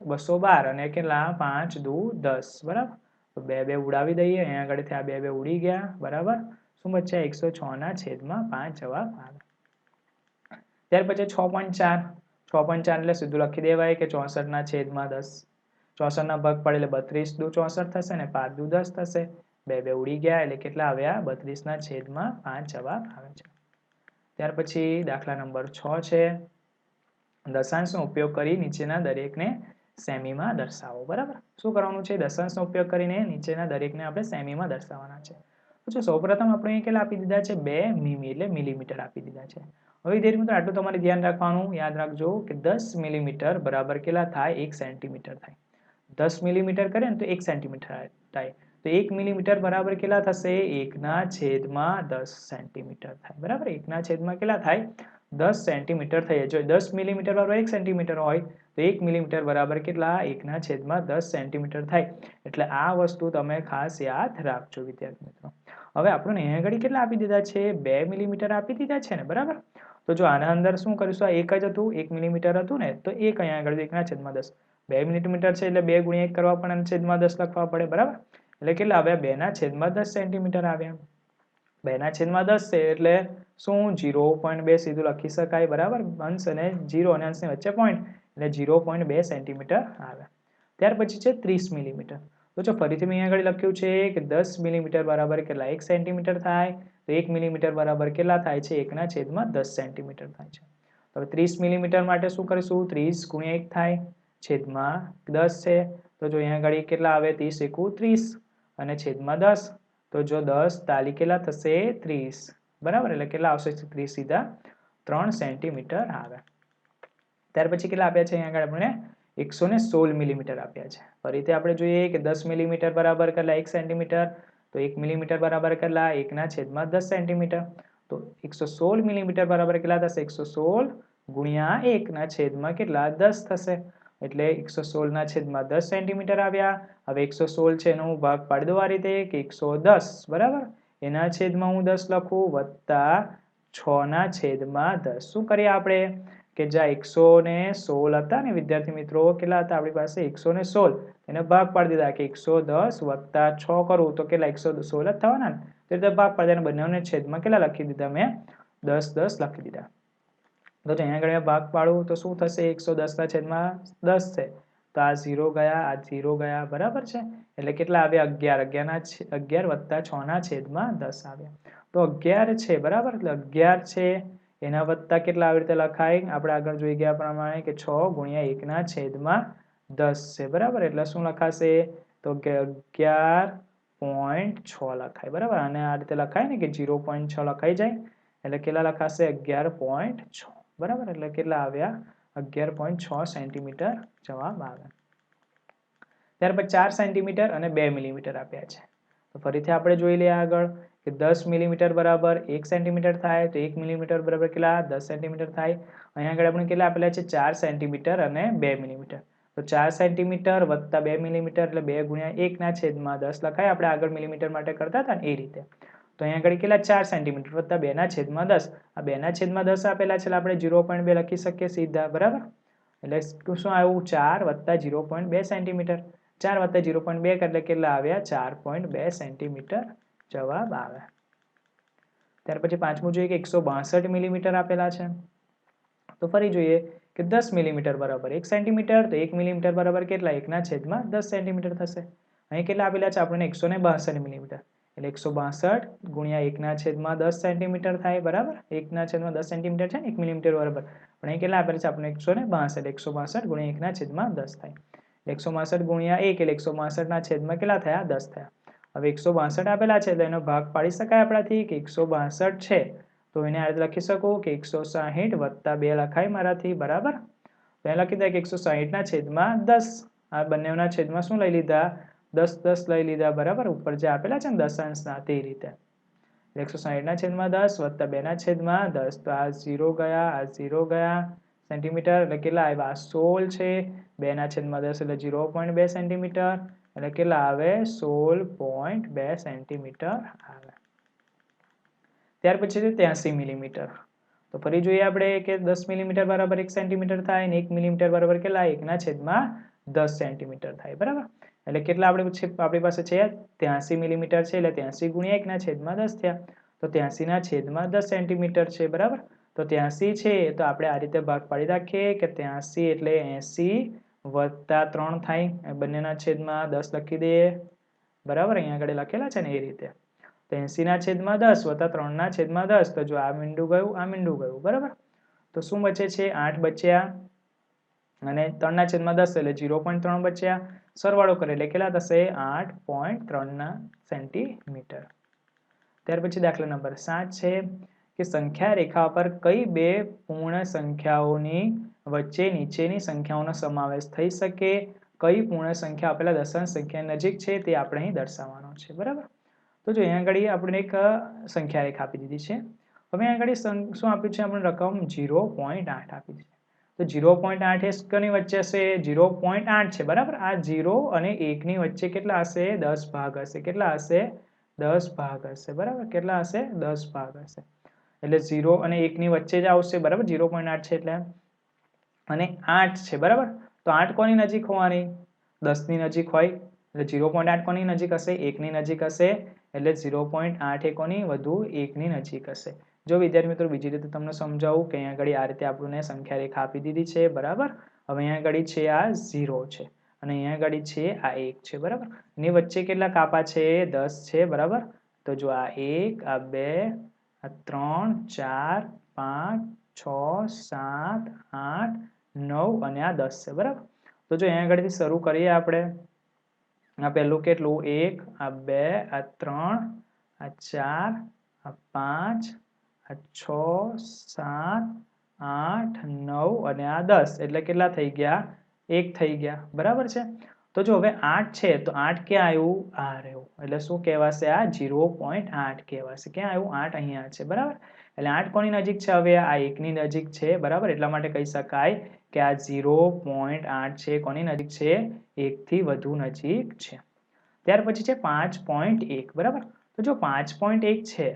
212 અને કેટલા 5 દુ 10 બરાબર. તો 2 ઉડાવી દઈએ અહીંયા આગળથી આ 2 ઉડી ગયા બરાબર. શું બચ્યા 106 ના છેદમાં 5 જવાબ આવે. ત્યાર પછી 6.4 એટલે સીધું લખી દેવાય કે 64 ના છેદમાં 10 64 ના ભાગ પાડે એટલે 32 દુ 64 થશે ને 5 દુ 10 થશે. 2 2 ઉડી ગયા એટલે કેટલા આવ્યા? 32 ના છેદમાં 5 જવાબ આવે છે. ત્યાર પછી દાખલા નંબર 6 છે. દશાંશનો ઉપયોગ કરી નીચેના દરેકને સેમીમાં દર્શાવો. બરાબર, શું કરવાનું છે? દશાંશનો ઉપયોગ કરીને નીચેના દરેકને આપણે સેમીમાં દર્શાવવાના છે. તો સૌપ્રથમ આપણે અહીં કેટલા આપી દીધા છે? 2 મીમી એટલે મિલીમીટર આપી દીધા છે. હવે વિદ્યાર્થી મિત્રો આટલું તમારે ધ્યાન રાખવાનું, યાદ રાખજો કે 10 મિલીમીટર બરાબર કેટલા થાય? 1 સેન્ટીમીટર થાય. 10 મિલીમીટર કરે ને તો 1 સેન્ટીમીટર થાય. તો 1 મિલીમીટર બરાબર કેટલા થશે? 1/10 સેન્ટીમીટર થાય. બરાબર, 1/10 કેટલા થાય? 10 સેન્ટીમીટર થઈ. જો 10 મિલીમીટર બરાબર 1 સેન્ટીમીટર હોય તો 1 મિલીમીટર બરાબર કેટલા? 1/10 સેન્ટીમીટર થાય. એટલે આ વસ્તુ તમે ખાસ યાદ રાખજો વિદ્યાર્થી મિત્રો. હવે આપણને અહીંયા આગળ કેટલા આપી દીધા છે? 2 મિલીમીટર આપી દીધા છે ને. બરાબર, તો જો આના અંદર શું કરીશું? આ 1 જ હતું, 1 મિલીમીટર હતું ને, તો 1 અહીંયા આગળ 1/10. 2 મિલીમીટર છે એટલે 2 ગુણ્યા 1 કરવા પડે અને છેદમાં 10 લખવા પડે. બરાબર, એટલે કેટલા આવ્યા? 2/10 સેન્ટીમીટર આવ્યા. 2/10 છે એટલે શું? 0.2 સીધું લખી શકાય. બરાબર, અંશ અને 0 અને અંશની વચ્ચે પોઈન્ટ એટલે 0.2 સેન્ટીમીટર આવે. ત્યાર પછી છે 30 મિલીમીટર. તો જો ફરીથી મેં અહીંયા આગળ લખ્યું છે કે 10 મિલીમીટર બરાબર કેટલા? 1 સેન્ટીમીટર થાય. તો 1 મિલીમીટર બરાબર કેટલા થાય છે? 1/10 સેન્ટીમીટર થાય છે. તો 30 મિલીમીટર માટે શું કરીશું? 30 ગુણ્યા 1 થાય, છેદમાં 10 છે. તો જો અહીંયા આગળ કેટલા આવે? 30 એકુ 30 અને છેદમાં 10. તો જો 10 તાલી કેટલા થશે? 30. બરાબર, એટલે કેટલા આવશે? 30 સીધા 3 સેન્ટીમીટર આવે. ત્યાર પછી કેટલા આપ્યા છે? અહીંયા આગળ આપણે 116 મિલીમીટર આપ્યા છે. ફરીથી આપણે જોઈએ કે 10 મિલીમીટર બરાબર કેટલા? 1 સેન્ટીમીટર. તો 1 મિલીમીટર બરાબર કેટલા? 1/10 સેન્ટીમીટર. તો 116 મિલીમીટર બરાબર કેટલા થશે? 116 ગુણ્યા 1/10 કેટલા? 10 થશે. એટલે 116/10 સેન્ટીમીટર આવ્યા. હવે 116 છે એનો હું ભાગ પાડી દઉં આ રીતે કે 110. બરાબર, એના છેદમાં હું 10 લખું વત્તા 6/10. શું કરીએ આપણે કે જ્યાં 116 હતા ને વિદ્યાર્થી મિત્રો, કેટલા હતા આપણી પાસે? 116. એને ભાગ પાડી દીધા કે 110 વત્તા 6 કરું તો કેટલા? 116 જ થવાના ને. તે રીતે ભાગ પાડી દીધા. બંનેને છેદમાં કેટલા લખી દીધા? મેં 10 લખી દીધા. તો અહીંયા આગળ ભાગ પાડું તો શું થશે? 110/10 છે તો આ 0 ગયા, આ 0 ગયા. બરાબર છે, એટલે કેટલા આવ્યા? 11. 11 વત્તા 6/10 આવ્યા. તો 11 છે. બરાબર, એટલે 11 છે એના વત્તા કેટલા આવી રીતે લખાય? આપણે આગળ જોઈ ગયા પ્રમાણે કે 6 ગુણ્યા 1/10 છે. બરાબર, એટલે શું લખાશે? તો કે 11.6 લખાય. બરાબર, અને આ રીતે લખાય ને કે 0.6 લખાઈ જાય એટલે કેટલા લખાશે? 11.6. બરાબર, એટલે કેટલા આવ્યા? 11.6 સેન્ટીમીટર જવાબ આવે. ત્યાર પછી 4 સેન્ટીમીટર અને 2 મિલીમીટર આપ્યા છે. તો ફરીથી આપણે જોઈ લઈએ આગળ કે 10 મિલીમીટર બરાબર 1 સેન્ટીમીટર થાય. તો 1 મિલીમીટર બરાબર કેટલા? 10 સેન્ટીમીટર થાય. અહીંયા આગળ આપણે કેટલા આપેલા છે? 4 સેન્ટીમીટર અને 2 મિલીમીટર. તો 4 સેન્ટીમીટર વત્તા 2 મિલીમીટર એટલે 2 ગુણ્યા 1/10 લખાય. આપણે આગળ મિલીમીટર માટે કરતા હતા ને એ રીતે. તો અહીંયા આગળ કેટલા? 4 સેન્ટીમીટર વત્તા 2/10. આ 2/10 આપેલા છે એટલે આપણે 0.2 લખી શકીએ સીધા. બરાબર, એટલે શું આવ્યું? 4 વત્તા 0.2 સેન્ટીમીટર. 4 વત્તા 0.2 એટલે કેટલા આવ્યા? 4.2 સેન્ટીમીટર જવાબ આવે. ત્યાર પછી પાંચમું જોઈએ કે 162 મિલીમીટર આપેલા છે. તો ફરી જોઈએ કે 10 મિલીમીટર બરાબર 1 સેન્ટીમીટર. તો 1 મિલીમીટર બરાબર કેટલા? 1/10 સેન્ટીમીટર થશે. અહીં કેટલા આપેલા છે આપણને? 162 મિલીમીટર. એટલે 162 ગુણ્યા 1/10 સેન્ટીમીટર થાય. બરાબર, 1/10 સેન્ટીમીટર છે ને 1 મિલીમીટર બરાબર. પણ અહીં કેટલા આપેલા છે આપણને? 162. 162 ગુણ્યા 1/10 થાય. 162 ગુણ્યા 1 એટલે 162 કેટલા થયા? 10 થયા. હવે 162 આપેલા છે એટલે એનો ભાગ પાડી શકાય આપણાથી કે 162 છે તો એને આ રીતે લખી શકું કે 160 વત્તા 2 લખાય મારાથી. બરાબર, તો એ લખી દે કે 160/10. આ બંનેના છેદમાં શું લઈ લીધા? 10 લઈ લીધા. બરાબર, ઉપર જે આપેલા છે ને દશાંશના તે રીતે. 160/10 વત્તા 2/10. તો આ 0 ગયા, આ 0 ગયા સેન્ટીમીટર. એટલે કેટલા આવ્યા? 16 છે. 2/10 એટલે 0.2 સેન્ટીમીટર. એટલે કેટલા આવે? 16.2 સેન્ટીમીટર આવે. ત્યાર પછી 83 મિલીમીટર. તો ફરી જોઈએ આપણે કે 10 મિલીમીટર બરાબર 1 સેન્ટીમીટર થાય અને 1 મિલીમીટર બરાબર કેટલા? 1/10 સેન્ટીમીટર થાય. બરાબર, એટલે કેટલા આપણી પાસે છે? 83 મિલીમીટર છે એટલે 83 ગુણ્યા 1/10 થયા. તો 83/10 સેન્ટીમીટર છે. બરાબર, તો 83 છે તો આપણે આ રીતે ભાગ પાડી રાખીએ કે 83 એટલે 80 વત્તા 3 થાય, એ બંનેના છેદમાં 10 લખી દઈએ, બરાબર, અહીંયા આગળ લખેલા છે ને એ રીતે. તો 80 ના છેદમાં 10 વત્તા 3 ના છેદમાં 10, તો જો આ મીંડું ગયું, આ મીંડું ગયું, બરાબર. તો શું બચે છે? 8 બચ્યા અને 3 ના છેદમાં 10 એટલે 0.3 બચ્યા. સરવાળો કરે એટલે કેટલા થશે? 8.3 સેન્ટીમીટર. ત્યાર પછી દાખલા નંબર 7 છે કે સંખ્યા રેખા પર કઈ બે પૂર્ણ સંખ્યાઓની વચ્ચે નીચેની સંખ્યાઓનો સમાવેશ થઈ શકે? કઈ પૂર્ણ સંખ્યા આપેલા દશાંશ સંખ્યા નજીક છે તે આપણે અહીં દર્શાવવાનો છે, બરાબર. તો જો અહીંયા આગળ આપણે એક સંખ્યા રેખા આપી દીધી છે. હવે અહીંયા આગળ શું આપ્યું છે? આપણે રકમ 0.8 આપી છે. તો 0.8 એ કોની વચ્ચે હશે? 0.8 છે, બરાબર. આ 0 અને 1 ની વચ્ચે કેટલા હશે? 10 ભાગ હશે. કેટલા હશે? 10 ભાગ હશે, બરાબર. કેટલા હશે? 10 ભાગ હશે. એટલે 0 અને 1 ની વચ્ચે જ આવશે, બરાબર. 0.8 છે એટલે, અને 8 છે, બરાબર. તો 8 કોની નજીક હોવાની? 10 ની નજીક હોય. એટલે 0.8 કોની નજીક હશે? 1 ની નજીક હશે. એટલે 0.8 એ કોની વધુ? 1 ની નજીક હશે. જો વિદ્યાર્થી મિત્રો બીજી રીતે તમને સમજાવું કે અહીંયા આગળ આ રીતે આપણને સંખ્યા રેખા આપી દીધી છે, બરાબર. હવે અહીંયા આગળ છે આ 0 છે અને અહીંયા આગળ છે આ 1 છે, બરાબર. એની વચ્ચે કેટલા કાપા છે? 10 છે, બરાબર. તો જો આ 1, આ 2, આ 3, 4, 5, 6, 7, 8, 9 અને આ 10 છે, બરાબર. તો જો અહીંયા આગળથી શરૂ કરીએ આપણે. આ પહેલું કેટલું? 1, આ 2, આ 3, આ 4, આ 5, આ 6, 7, 8, 9 અને આ 10. એટલે કેટલા થઈ ગયા? 1 થઈ ગયા, બરાબર છે. તો જો હવે 8 છે તો 8 ક્યાં આવ્યું? આ રહ્યું. એટલે શું કહેવાશે? આ 0.8 કહેવાશે. ક્યાં આવ્યું? 8 અહીંયા છે, બરાબર. એટલે 8 કોની નજીક છે? હવે આ 1 ની નજીક છે, બરાબર. એટલા માટે કહી શકાય કે આ 0.8 છે કોની નજીક છે? 1 થી વધુ નજીક છે. ત્યાર પછી છે 5.1, બરાબર. તો જો 5.1 છે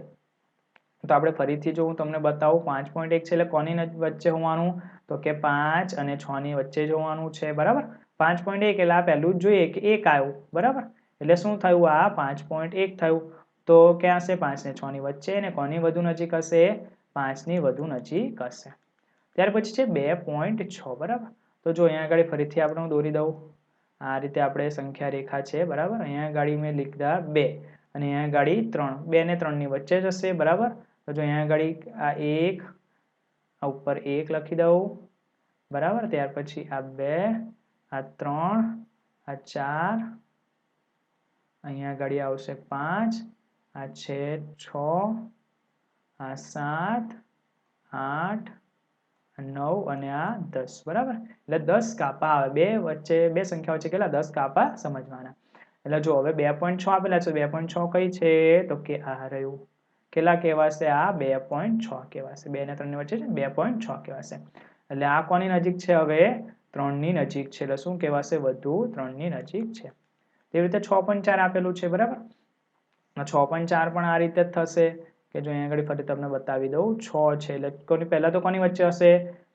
તો આપણે ફરીથી જો હું તમને બતાવું, 5.1 છે એટલે કોની વચ્ચે હોવાનું? તો કે 5 અને 6 ની વચ્ચે જ હોવાનું છે, બરાબર. 5.1 એટલે આ પહેલું જ જોઈએ કે 1 આવ્યું, બરાબર. એટલે શું થયું? આ 5.1 થયું. તો ક્યાં હશે? 5 ને 6 ની વચ્ચે. અને કોની વધુ નજીક હશે? 5 ની વધુ નજીક હશે. ત્યાર પછી છે 2.6, બરાબર. તો જો અહીંયા આગળ ફરીથી આપણે હું દોરી દઉં. આ રીતે આપણે સંખ્યા રેખા છે, બરાબર. અહીંયા આગળ મેં લીધા 2 અને અહીંયા આગળ 3. 2 ને 3 ની વચ્ચે જ હશે, બરાબર. તો જો અહીંયા આગળ આ 1, આ ઉપર 1 લખી દઉં, બરાબર. ત્યાર પછી આ 2, આ 3, આ 4, અહીંયા આગળ આવશે 5, આ છે 6, આ 7, 8, 9 અને આ 10, બરાબર. એટલે 10 કાપા આવે. બે સંખ્યાઓ વચ્ચે કેટલા? 10 કાપા સમજવાના. એટલે જો હવે 2.6 આપેલા છે. 2.6 કઈ છે? તો કે આ રહ્યું. કેટલા કહેવાશે? આ 2.6 કહેવાશે. 2 ને 3 ની વચ્ચે છે, 2.6 કહેવાશે. એટલે આ કોની નજીક છે? હવે 3 ની નજીક છે. એટલે શું કહેવાશે? વધુ 3 ની નજીક છે. તેવી રીતે 6.4 આપેલું છે, બરાબર. 6.4 પણ આ રીતે જ થશે કે જો અહીંયા આગળ ફરી તમને બતાવી દઉં. 6 છે એટલે પહેલા તો કોની વચ્ચે હશે?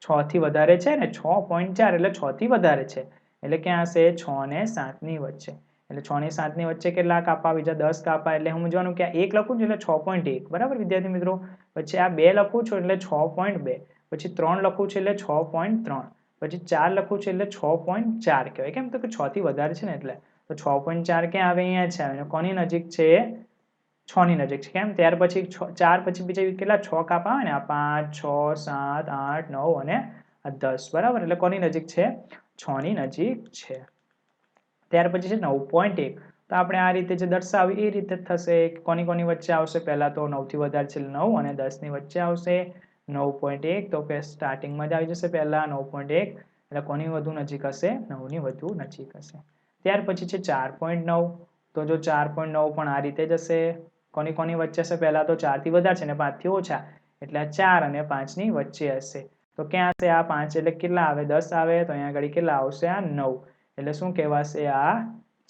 6 થી વધારે છે ને, 6.4 એટલે 6 થી વધારે છે. એટલે ક્યાં હશે? 6 ને 7 ની વચ્ચે. એટલે 6 ને 7 ની વચ્ચે કેટલા કાપા? બીજા 10 કાપા. એટલે સમજવાનું કે આ 1 લખું છું એટલે 6.1, બરાબર વિદ્યાર્થી મિત્રો. પછી આ 2 લખું છું એટલે 6.2, પછી 3 લખું છું એટલે 6.3, પછી 4 લખું છું એટલે 6.4 કહેવાય. કેમ? તો કે 6 થી વધારે છે ને એટલે. તો 6.4 ક્યાં આવે? અહીંયા છે. અને કોની નજીક છે? 6 ની નજીક છે. કેમ? ત્યાર પછી 4 પછી બીજા કેટલા 6 કાપા આવે ને? આ 5, 6, 7, 8, 9 અને આ 10, બરાબર. એટલે કોની નજીક છે? 6 ની નજીક છે. ત્યાર પછી છે 9.1. તો આપણે આ રીતે જે દર્શાવ્યું એ રીતે થશે. કોની વચ્ચે આવશે? પહેલા તો 9 થી વધારે છે 9 અને 10 ની વચ્ચે આવશે. 9.1 તો કે સ્ટાર્ટિંગમાં જ આવી જશે પહેલા 9.1. એટલે કોની વધુ નજીક હશે? 9 ની વધુ નજીક હશે. ત્યાર પછી છે 4.9. તો જો 4.9 પણ આ રીતે જ હશે. કોની વચ્ચે હશે? પહેલા તો 4 થી વધારે છે ને 5 થી ઓછા. એટલે આ 4 અને 5 ની વચ્ચે હશે. તો ક્યાં હશે? આ 5 એટલે કેટલા આવે? 10 આવે. તો અહીંયા આગળ કેટલા આવશે? આ 9. એટલે શું કહેવાશે? આ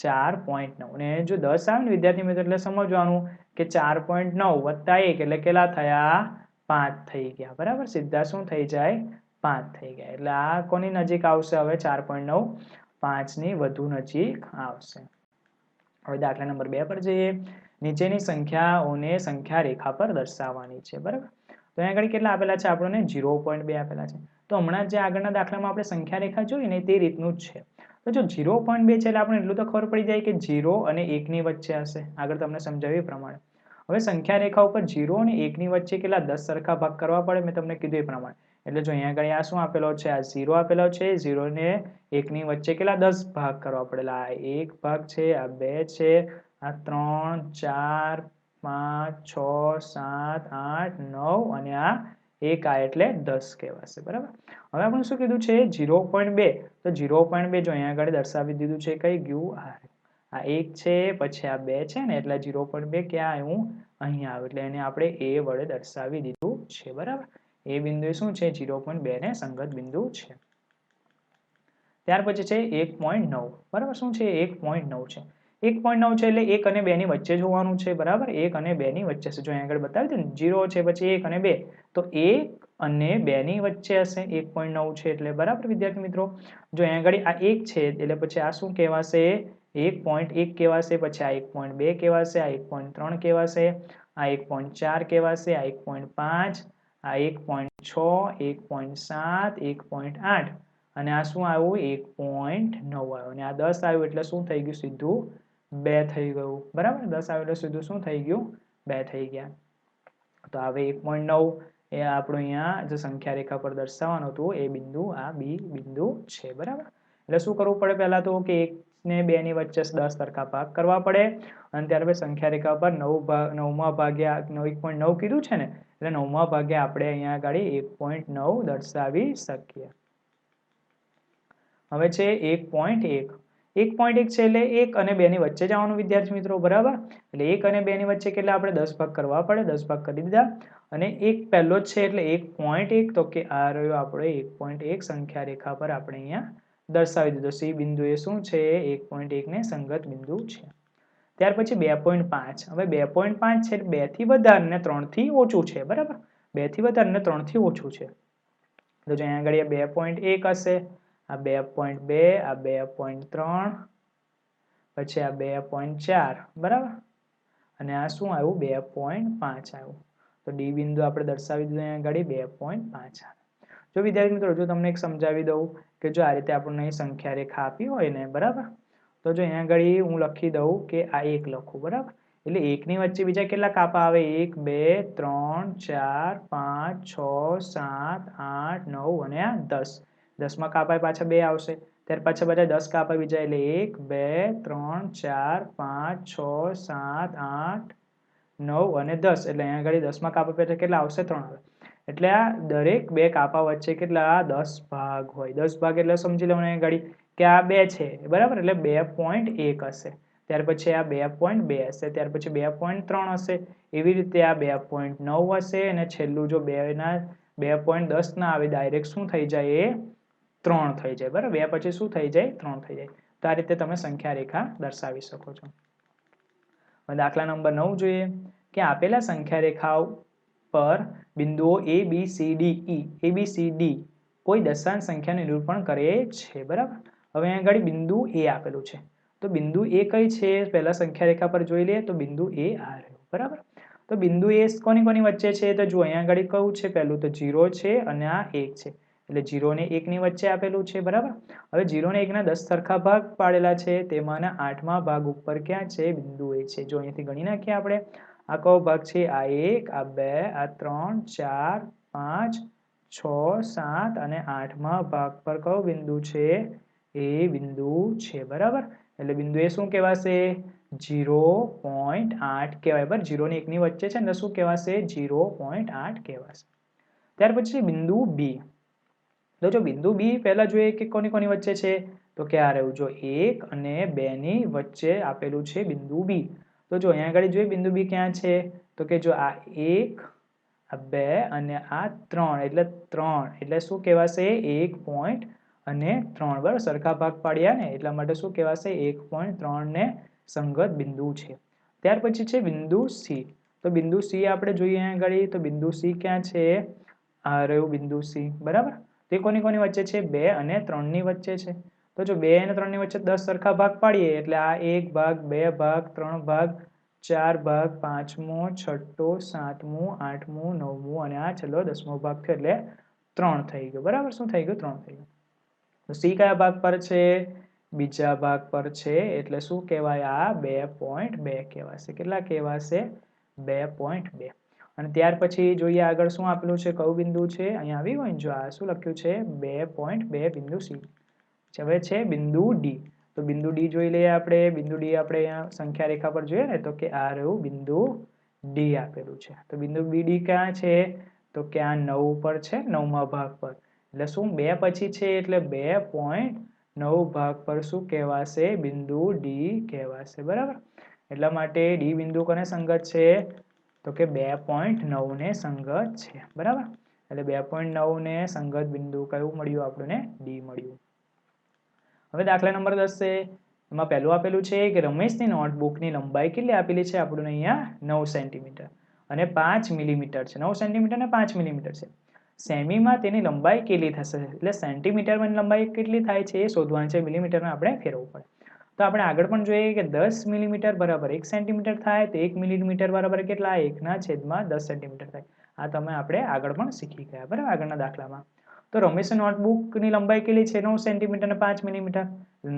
4.9. અને જો 10 આવે ને વિદ્યાર્થી મિત્રો એટલે સમજવાનું કે 4.9 વત્તા 1 એટલે કેટલા થયા? 5 થઈ ગયા, બરાબર. સીધા શું થઈ જાય? 5 થઈ ગયા. એટલે આ કોની નજીક આવશે? હવે 4.9 5 ની વધુ નજીક આવશે. હવે દાખલા નંબર 2 પર જઈએ. નીચેની સંખ્યાઓને સંખ્યા રેખા પર દર્શાવવાની છે, બરાબર. તો અહીંયા આગળ કેટલા આપેલા છે? આપણને 0.2 આપેલા છે. તો હમણાં જે આગળના દાખલામાં આપણે સંખ્યા રેખા જોઈ ને તે રીતનું જ છે. તો જો 0.2 છે એટલે આપણે એટલું તો ખબર પડી જાય કે 0 અને 1 ની વચ્ચે હશે. આગળ તમને સમજાવ્યું એ પ્રમાણે. હવે સંખ્યા રેખા ઉપર 0 અને 1 ની વચ્ચે કેટલા 10 સરખા ભાગ કરવા પડે, મેં તમને કીધું એ પ્રમાણે. એટલે જો અહીંયા આગળ આ શું આપેલો છે, આ 0 આપેલો છે, 0 ને 1 ની વચ્ચે કેટલા 10 ભાગ કરવા પડે. આ 1 ભાગ છે, આ 2 છે, આ 3, 4, 5, 6, 7, 8, 9 અને આ 1 આ એટલે 10 કહેવાશે. બરાબર. હવે આપણે શું કીધું છે 0.2, તો 0.2 જો અહીંયા આગળ દર્શાવી દીધું છે, કઈ ગયું આ 1 છે, પછી આ 2 છે ને, એટલે 0.2 ક્યાં આવ્યું, અહીંયા આવ્યું. એટલે એને આપણે a વડે દર્શાવી દીધું છે. બરાબર. એ બિંદુ શું છે 0.2 ને સંગત બિંદુ છે. ત્યાર પછી છે 1.9. બરાબર. શું છે 1.9 છે. 1.9 છે એટલે 1 અને 2 ની વચ્ચે જોવાનું છે. બરાબર. 1 અને 2 ની વચ્ચે છે. જો અહીંયા આગળ બતાવી દઉં ને 0 છે, પછી 1 અને 2, તો 1 અને 2 ની વચ્ચે હશે 1.9 છે એટલે. બરાબર વિદ્યાર્થી મિત્રો. જો અહીંયા આગળ આ 1 છે એટલે પછી આ શું કહેવાશે, 1.1 કહેવાશે, પછી આ 1.2 કહેવાશે, આ 1.3 કહેવાશે, આ 1.4 કહેવાશે, આ 1.5, આ 1.6, 1.7, 1.8 અને આ શું આવ્યું 1.9 આવ્યું, અને આ 10 આવ્યું એટલે શું થઈ ગયું, સીધું 2 થઈ ગયું. બરાબર. 10 આવ્યું એટલે સીધું શું થઈ ગયું, 2 થઈ ગયા. તો હવે 1.9 એ આપણું અહીંયા જે સંખ્યા રેખા પર દર્શાવવાનું હતું એ બિંદુ આ બી બિંદુ છે. બરાબર. એટલે શું કરવું પડે પહેલા તો કે 1 ને 2 ની વચ્ચે 10 સરખા ભાગ કરવા પડે, અને ત્યાર પછી સંખ્યા રેખા પર 9મા ભાગે 1.9 કીધું છે ને, એટલે 9મા ભાગે આપણે અહીંયા આગળ 1.9 દર્શાવી શકીએ. હવે છે 1.1. 1.1 છે એટલે 1 અને 2 ની વચ્ચે જવાનું વિદ્યાર્થી મિત્રો. બરાબર. એટલે 1 અને 2 ની વચ્ચે કેટલા આપણે 10 ભાગ કરવા પડે, 10 ભાગ કરી દીધા. અને 1 પહેલો જ છે એટલે 1.1, તો કે આ રહ્યો આપણે 1.1 સંખ્યા રેખા પર આપણે અહીંયા દર્શાવી દીધો. સી બિંદુ એ શું છે 1.1 ને સંગત બિંદુ છે. ત્યાર પછી 2.5. હવે 2.5 છે 2 થી વધારે ને 3 થી ઓછું છે. બરાબર. 2 થી વધારે ને 3 થી ઓછું છે. તો જો અહીંયા આગળ 2.1 હશે, આ 2.2, આ 2.3, પછી આ 2.4. બરાબર. અને આ શું આવ્યું 2.5 આવ્યું. તો ડી બિંદુ આપણે દર્શાવી દીધું અહીંયા આગળ 2.5. જો વિદ્યાર્થી મિત્રો જો તમને એક સમજાવી દઉં કે જો આ રીતે આપણને સંખ્યા રેખા આપી હોય ને, બરાબર, તો જો અહીંયા આગળ હું લખી દઉં કે આ 1 લખું. બરાબર. એટલે 1 ની વચ્ચે બીજા કેટલા કાપા આવે, 1, 2, 3, 4, 5, 6, 7, 8, 9 અને આ 10. 10માં કાપાય પાછા 2 આવશે. ત્યાર પાછા બધા 10 કાપા બીજા એટલે 1, 2, 3, 4, 5, 6, 7, 8, 9 અને 10. એટલે અહીંયા આગળ 10માં કાપા પછી કેટલા આવશે, 3 આવે. એટલે આ દરેક બે કાપા વચ્ચે કેટલા 10 ભાગ હોય. 10 ભાગ એટલે સમજી લેવાનું અહીંયા આગળ કે આ 2 છે. બરાબર. એટલે 2.1 હશે. ત્યાર પછી આ 2.2 હશે, ત્યાર પછી 2.3 હશે, એવી રીતે આ 2.9 હશે, અને છેલ્લું જો 2.10 ના આવે ડાયરેક્ટ શું થઈ જાય, એ 3 થઈ જાય. બરાબર. 2 પછી શું થઈ જાય, 3 થઈ જાય. તો આ રીતે તમે સંખ્યા રેખા દર્શાવી શકો છો. દાખલા નંબર 9 જોઈએ કે આપેલા સંખ્યા રેખાઓ પર બિંદુઓ ABCD કોઈ દશાંશ સંખ્યાનું નિરૂપણ કરે છે. બરાબર. હવે અહીંયા આગળ બિંદુ A આપેલું છે, તો બિંદુ A કઈ છે પહેલા સંખ્યા રેખા પર જોઈ લઈએ. તો બિંદુ A આ રહ્યું. બરાબર. તો બિંદુ A કોની કોની વચ્ચે છે, તો જો અહીંયા આગળ કયું છે, પહેલું તો 0 છે અને આ 1 છે, એટલે 0 ને 1 ની વચ્ચે આપેલું છે. બરાબર. હવે 0 ને 1 ના 10 સરખા ભાગ પાડેલા છે, તેમાંના 8મા ભાગ ઉપર ક્યાં છે, બિંદુ A છે. જો અહીંયાથી ગણી નાખીએ આપણે, આ કયો ભાગ છે, આ 1, આ 2, આ 3, 4, 5, 6, 7 અને 8મા ભાગ પર કયો બિંદુ છે, એ બિંદુ છે. બરાબર. એટલે બિંદુ એ શું કહેવાશે, 0.8 કહેવાય. બરાબર. 0 ને 1 ની વચ્ચે છે ને શું કહેવાશે, 0.8 કહેવાશે. ત્યાર પછી બિંદુ B. તો જો બિંદુ B પહેલા જોઈએ કે કોની કોની વચ્ચે છે, તો કે આ રહ્યું. જો 1 અને 2 ની વચ્ચે આપેલું છે બિંદુ B. તો જો અહીંયા આગળ જોઈએ બિંદુ B ક્યાં છે, તો કે જો આ 1, આ 2 અને આ 3, એટલે 3 એટલે શું કહેવાશે, 1 અને 3. બરાબર. સરખા ભાગ પાડ્યા ને એટલા માટે શું કહેવાશે, 1.3 ને સંગત બિંદુ છે. ત્યાર પછી છે બિંદુ C. તો બિંદુ C આપણે જોઈએ અહીંયા આગળ, તો બિંદુ C ક્યાં છે, આ રહ્યું બિંદુ C. બરાબર. તે કોની કોની વચ્ચે છે, 2 અને 3 ની વચ્ચે છે. તો જો 2 અને 3 ની વચ્ચે 10 સરખા ભાગ પાડીએ એટલે આ 1 ભાગ, 2 ભાગ, 3 ભાગ, 4 ભાગ, 5મો, 6મો, 7મો, 8મો, 9મો અને આ છેલ્લો 10મો ભાગ થયો એટલે 3 થઈ ગયો. બરાબર. શું થઈ ગયું, 3 થઈ ગયું. તો C કયા ભાગ પર છે, બીજા ભાગ પર છે એટલે શું કહેવાય? આ 2.2 કહેવાશે. કેટલા કહેવાશે? 2.2. અને ત્યાર પછી જોઈએ આગળ શું આપેલું છે, કયું બિંદુ છે? અહીંયા આવી હોય ને, જો આ શું લખ્યું છે? 2.2 બિંદુ C. હવે છે બિંદુ D. તો બિંદુ D જોઈ લઈએ આપણે. બિંદુ D આપણે અહીંયા સંખ્યા રેખા પર જોઈએ ને, તો કે આ રહ્યું બિંદુ D આપેલું છે. તો બિંદુ D ક્યાં છે? તો કે આ 9 પર છે, 9મા ભાગ પર. એટલે શું 2 પછી છે એટલે 2.9 ભાગ પર શું કહેવાશે? બિંદુ D કહેવાશે. બરાબર. એટલા માટે D બિંદુ કોને સંગત છે? તો કે 2.9 ને સંગત છે. બરાબર. એટલે 2.9 ને સંગત બિંદુ કયું મળ્યું આપણને? D મળ્યું. હવે દાખલા નંબર 10 છે. એમાં પહેલું આપેલું છે કે રમેશની નોટબુકની લંબાઈ કેટલી આપેલી છે? આપણને અહીંયા 9 સેન્ટીમીટર અને 5 મિલીમીટર છે. 9 સેન્ટીમીટર અને 5 મિલીમીટર છે. સેમીમાં તેની લંબાઈ કેટલી થશે? એટલે સેન્ટીમીટરમાં લંબાઈ કેટલી થાય છે એ શોધવાનું છે. મિલીમીટરમાં આપણે ફેરવવું પડે. તો આપણે આગળ પણ જોઈએ કે 10 મિલીમીટર બરાબર 1 સેન્ટીમીટર થાય, તો 1 મિલીમીટર બરાબર કેટલા? 1/10 સેન્ટીમીટર થાય. આ તમે આપણે આગળ પણ શીખી ગયા. બરાબર. આગળના દાખલામાં તો રમેશની નોટબુકની લંબાઈ કેટલી છે? 9 સેન્ટીમીટર અને 5 મિલીમીટર.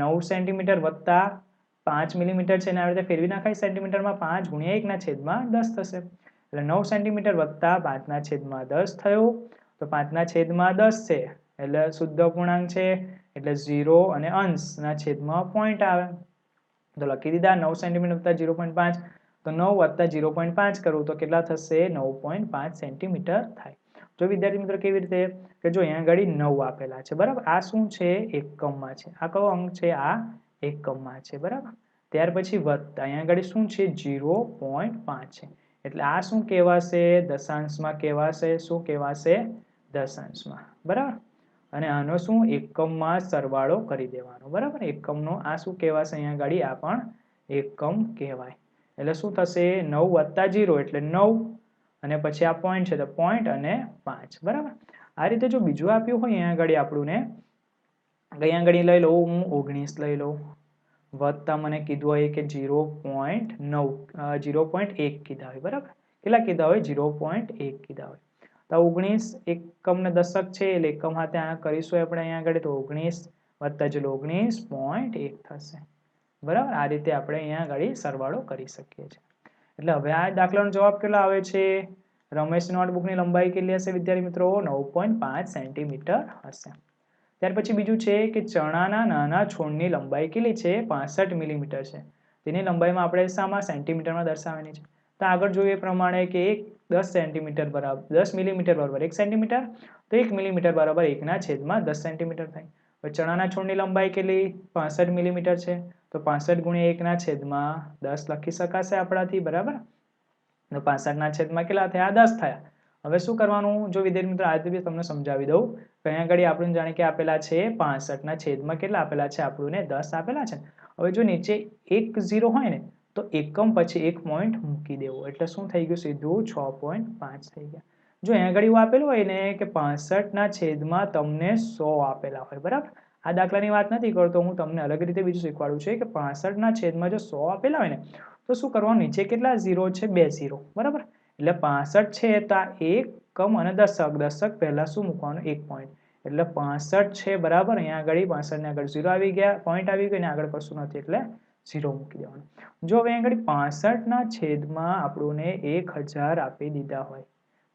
9 સેન્ટીમીટર વત્તા 5 મિલીમીટર છે, એને આવી રીતે ફેરવી નાખાય સેન્ટીમીટરમાં. 5 ગુણ્યા 1/10 થશે. એટલે 9 સેન્ટીમીટર વત્તા 5/10 થયું. તો 5/10 છે એટલે શુદ્ધ અપૂર્ણાંક છે, એટલે 0 અને અંશના છેદમાં પોઈન્ટ આવે. તો લખી દીધા 9 સેન્ટીમીટર વત્તા 0.5. તો 9 વત્તા 0.5 કરું તો કેટલા થશે? 9.5 સેન્ટીમીટર થાય. જો વિદ્યાર્થી મિત્રો કેવી રીતે કે જો અહીંયા આગળ 9 આપેલા છે. બરાબર. આ શું છે? એકમમાં છે. આ કયો અંક છે? આ એકમમાં છે. બરાબર. ત્યાર પછી વત્તા અહીંયા આગળ શું છે? 0.5 છે. એટલે આ શું કહેવાશે? દશાંશમાં કહેવાશે. શું કહેવાશે? દશાંશમાં. બરાબર. અને આનો શું? એકમમાં સરવાળો કરી દેવાનો. બરાબર. એકમનો આ શું કહેવાશે? અહીંયા આગળ આ પણ એકમ કહેવાય. એટલે શું થશે? 9 વત્તા 0 એટલે 9 અને પછી આ પોઈન્ટ છે તો પોઈન્ટ અને 5. બરાબર. આ રીતે જો બીજું આપ્યું હોય અહીંયા આગળ આપણને, અહીંયા આગળ લઈ લઉં હું 19 લઈ લઉં, વત્તા મને કીધું હોય કે 0.1 કીધા હોય. બરાબર. કેટલા કીધા હોય? 0.1 કીધા હોય. તો 19 એકમ ને દશક છે એટલે એકમ હાથે આ કરીશું આપણે અહીંયા આગળ, તો 19 વત્તા 19.1 થશે. બરાબર. આ રીતે આપણે અહીંયા આગળ સરવાળો કરી શકીએ છીએ. એટલે હવે આ દાખલાનો જવાબ કેટલો આવે છે? રમેશ નોટબુકની લંબાઈ કેટલી હશે વિદ્યાર્થી મિત્રો? 9.5 સેન્ટીમીટર હશે. ત્યાર પછી બીજું છે કે ચણાના નાના છોડની લંબાઈ કેટલી છે? 65 મિલીમીટર છે. તેની લંબાઈમાં આપણે શામાં? સેન્ટીમીટરમાં દર્શાવવાની છે. તો આગળ જોઈએ પ્રમાણે કે 10 સેન્ટીમીટર બરાબર 10 મિલીમીટર બરાબર 1 સેન્ટીમીટર, તો 1 મિલીમીટર બરાબર 1/10 સેન્ટીમીટર થાય. હવે ચણાના છોડની લંબાઈ કેટલી? 65 મિલીમીટર છે. તો 65 ગુણ્યા 1/10 લખી શકાશે આપણાથી. બરાબર. તો 65/10 કેટલા થયા? 10 થયા. હવે શું કરવાનું? જો વિદ્યાર્થી મિત્રો આજે બી તમને સમજાવી દઉં. અહીંયા આગળ આપણને જાણે કે આપેલા છે 65/10 કેટલા આપેલા છે? આપણને 10 આપેલા છે. હવે જો નીચે 1 0 હોય ને તો એકમ પછી એક પોઈન્ટ મૂકી દેવો એટલે શું થઈ ગયું? સીધું 6.5 થઈ ગયા. જો અહીંયા આગળ એવું આપેલું હોય ને કે 65/10 તમને 100 આપેલા હોય. બરાબર. આ દાખલાની વાત નથી કરતો હું, તમને અલગ રીતે બીજું શીખવાડું છે કે 65/10 જો 100 આપેલા હોય ને તો શું કરવાનું? નીચે કેટલા 0 છે? 2 0. બરાબર. એટલે 65 છે તો આ એકમ અને દશક પહેલા શું મૂકવાનું? એક પોઈન્ટ. એટલે 65 છે. બરાબર. અહીંયા આગળ 65 ને આગળ 0 આવી ગયા, પોઈન્ટ આવી ગયો, ને આગળ કશું નથી એટલે 0 મૂકી દેવાનું. જો હવે અહીંયા આગળ 65/10 આપણને 1000 આપી દીધા હોય,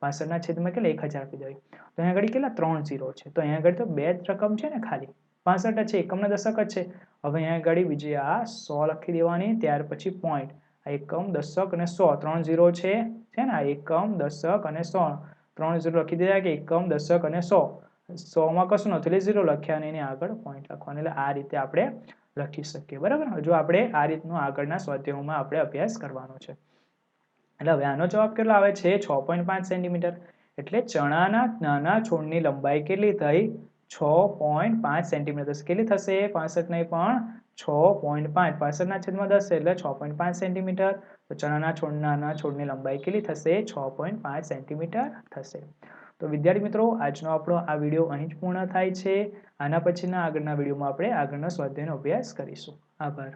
65/10 કેટલા? 1000 આપી દીધા હોય, તો અહીંયા આગળ કેટલા? 3 0 છે. તો અહીંયા આગળ તો બે જ રકમ છે ને ખાલી, 65 છે, એકમ ને દશક જ છે. હવે અહીંયા આગળ બીજી આ 100 લખી દેવાની, ત્યાર પછી પોઈન્ટ, આ એકમ દશક અને 100 3 0 છે ને, આ એકમ દશક અને 100 3 0 લખી દીધા કે એકમ દશક અને 100. 100 માં કશું નથી એટલે 0 લખ્યા અને એની આગળ પોઈન્ટ લખવાનું. એટલે આ રીતે આપણે લખી શકીએ. બરાબર. જો આપણે આ રીતનું આગળના સ્વાધ્યાયોમાં આપણે અભ્યાસ કરવાનો છે. એટલે હવે આનો જવાબ કેટલો આવે છે? 6.5 સેન્ટીમીટર. એટલે ચણાના નાના છોડની લંબાઈ કેટલી થઈ? 6.5 સેન્ટીમીટર. કેટલી થશે? 65 નહીં પણ 6.5. 65/10 એટલે 6.5 સેન્ટીમીટર. તો ચણાના નાના છોડની લંબાઈ કેટલી થશે? 6.5 સેન્ટીમીટર થશે. તો વિદ્યાર્થી મિત્રો આજનો આપણો આ વિડીયો અહીં જ પૂર્ણ થાય છે. આના પછીના આગળના વિડીયોમાં આપણે આગળના સ્વાધ્યાયનો અભ્યાસ કરીશું. આભાર.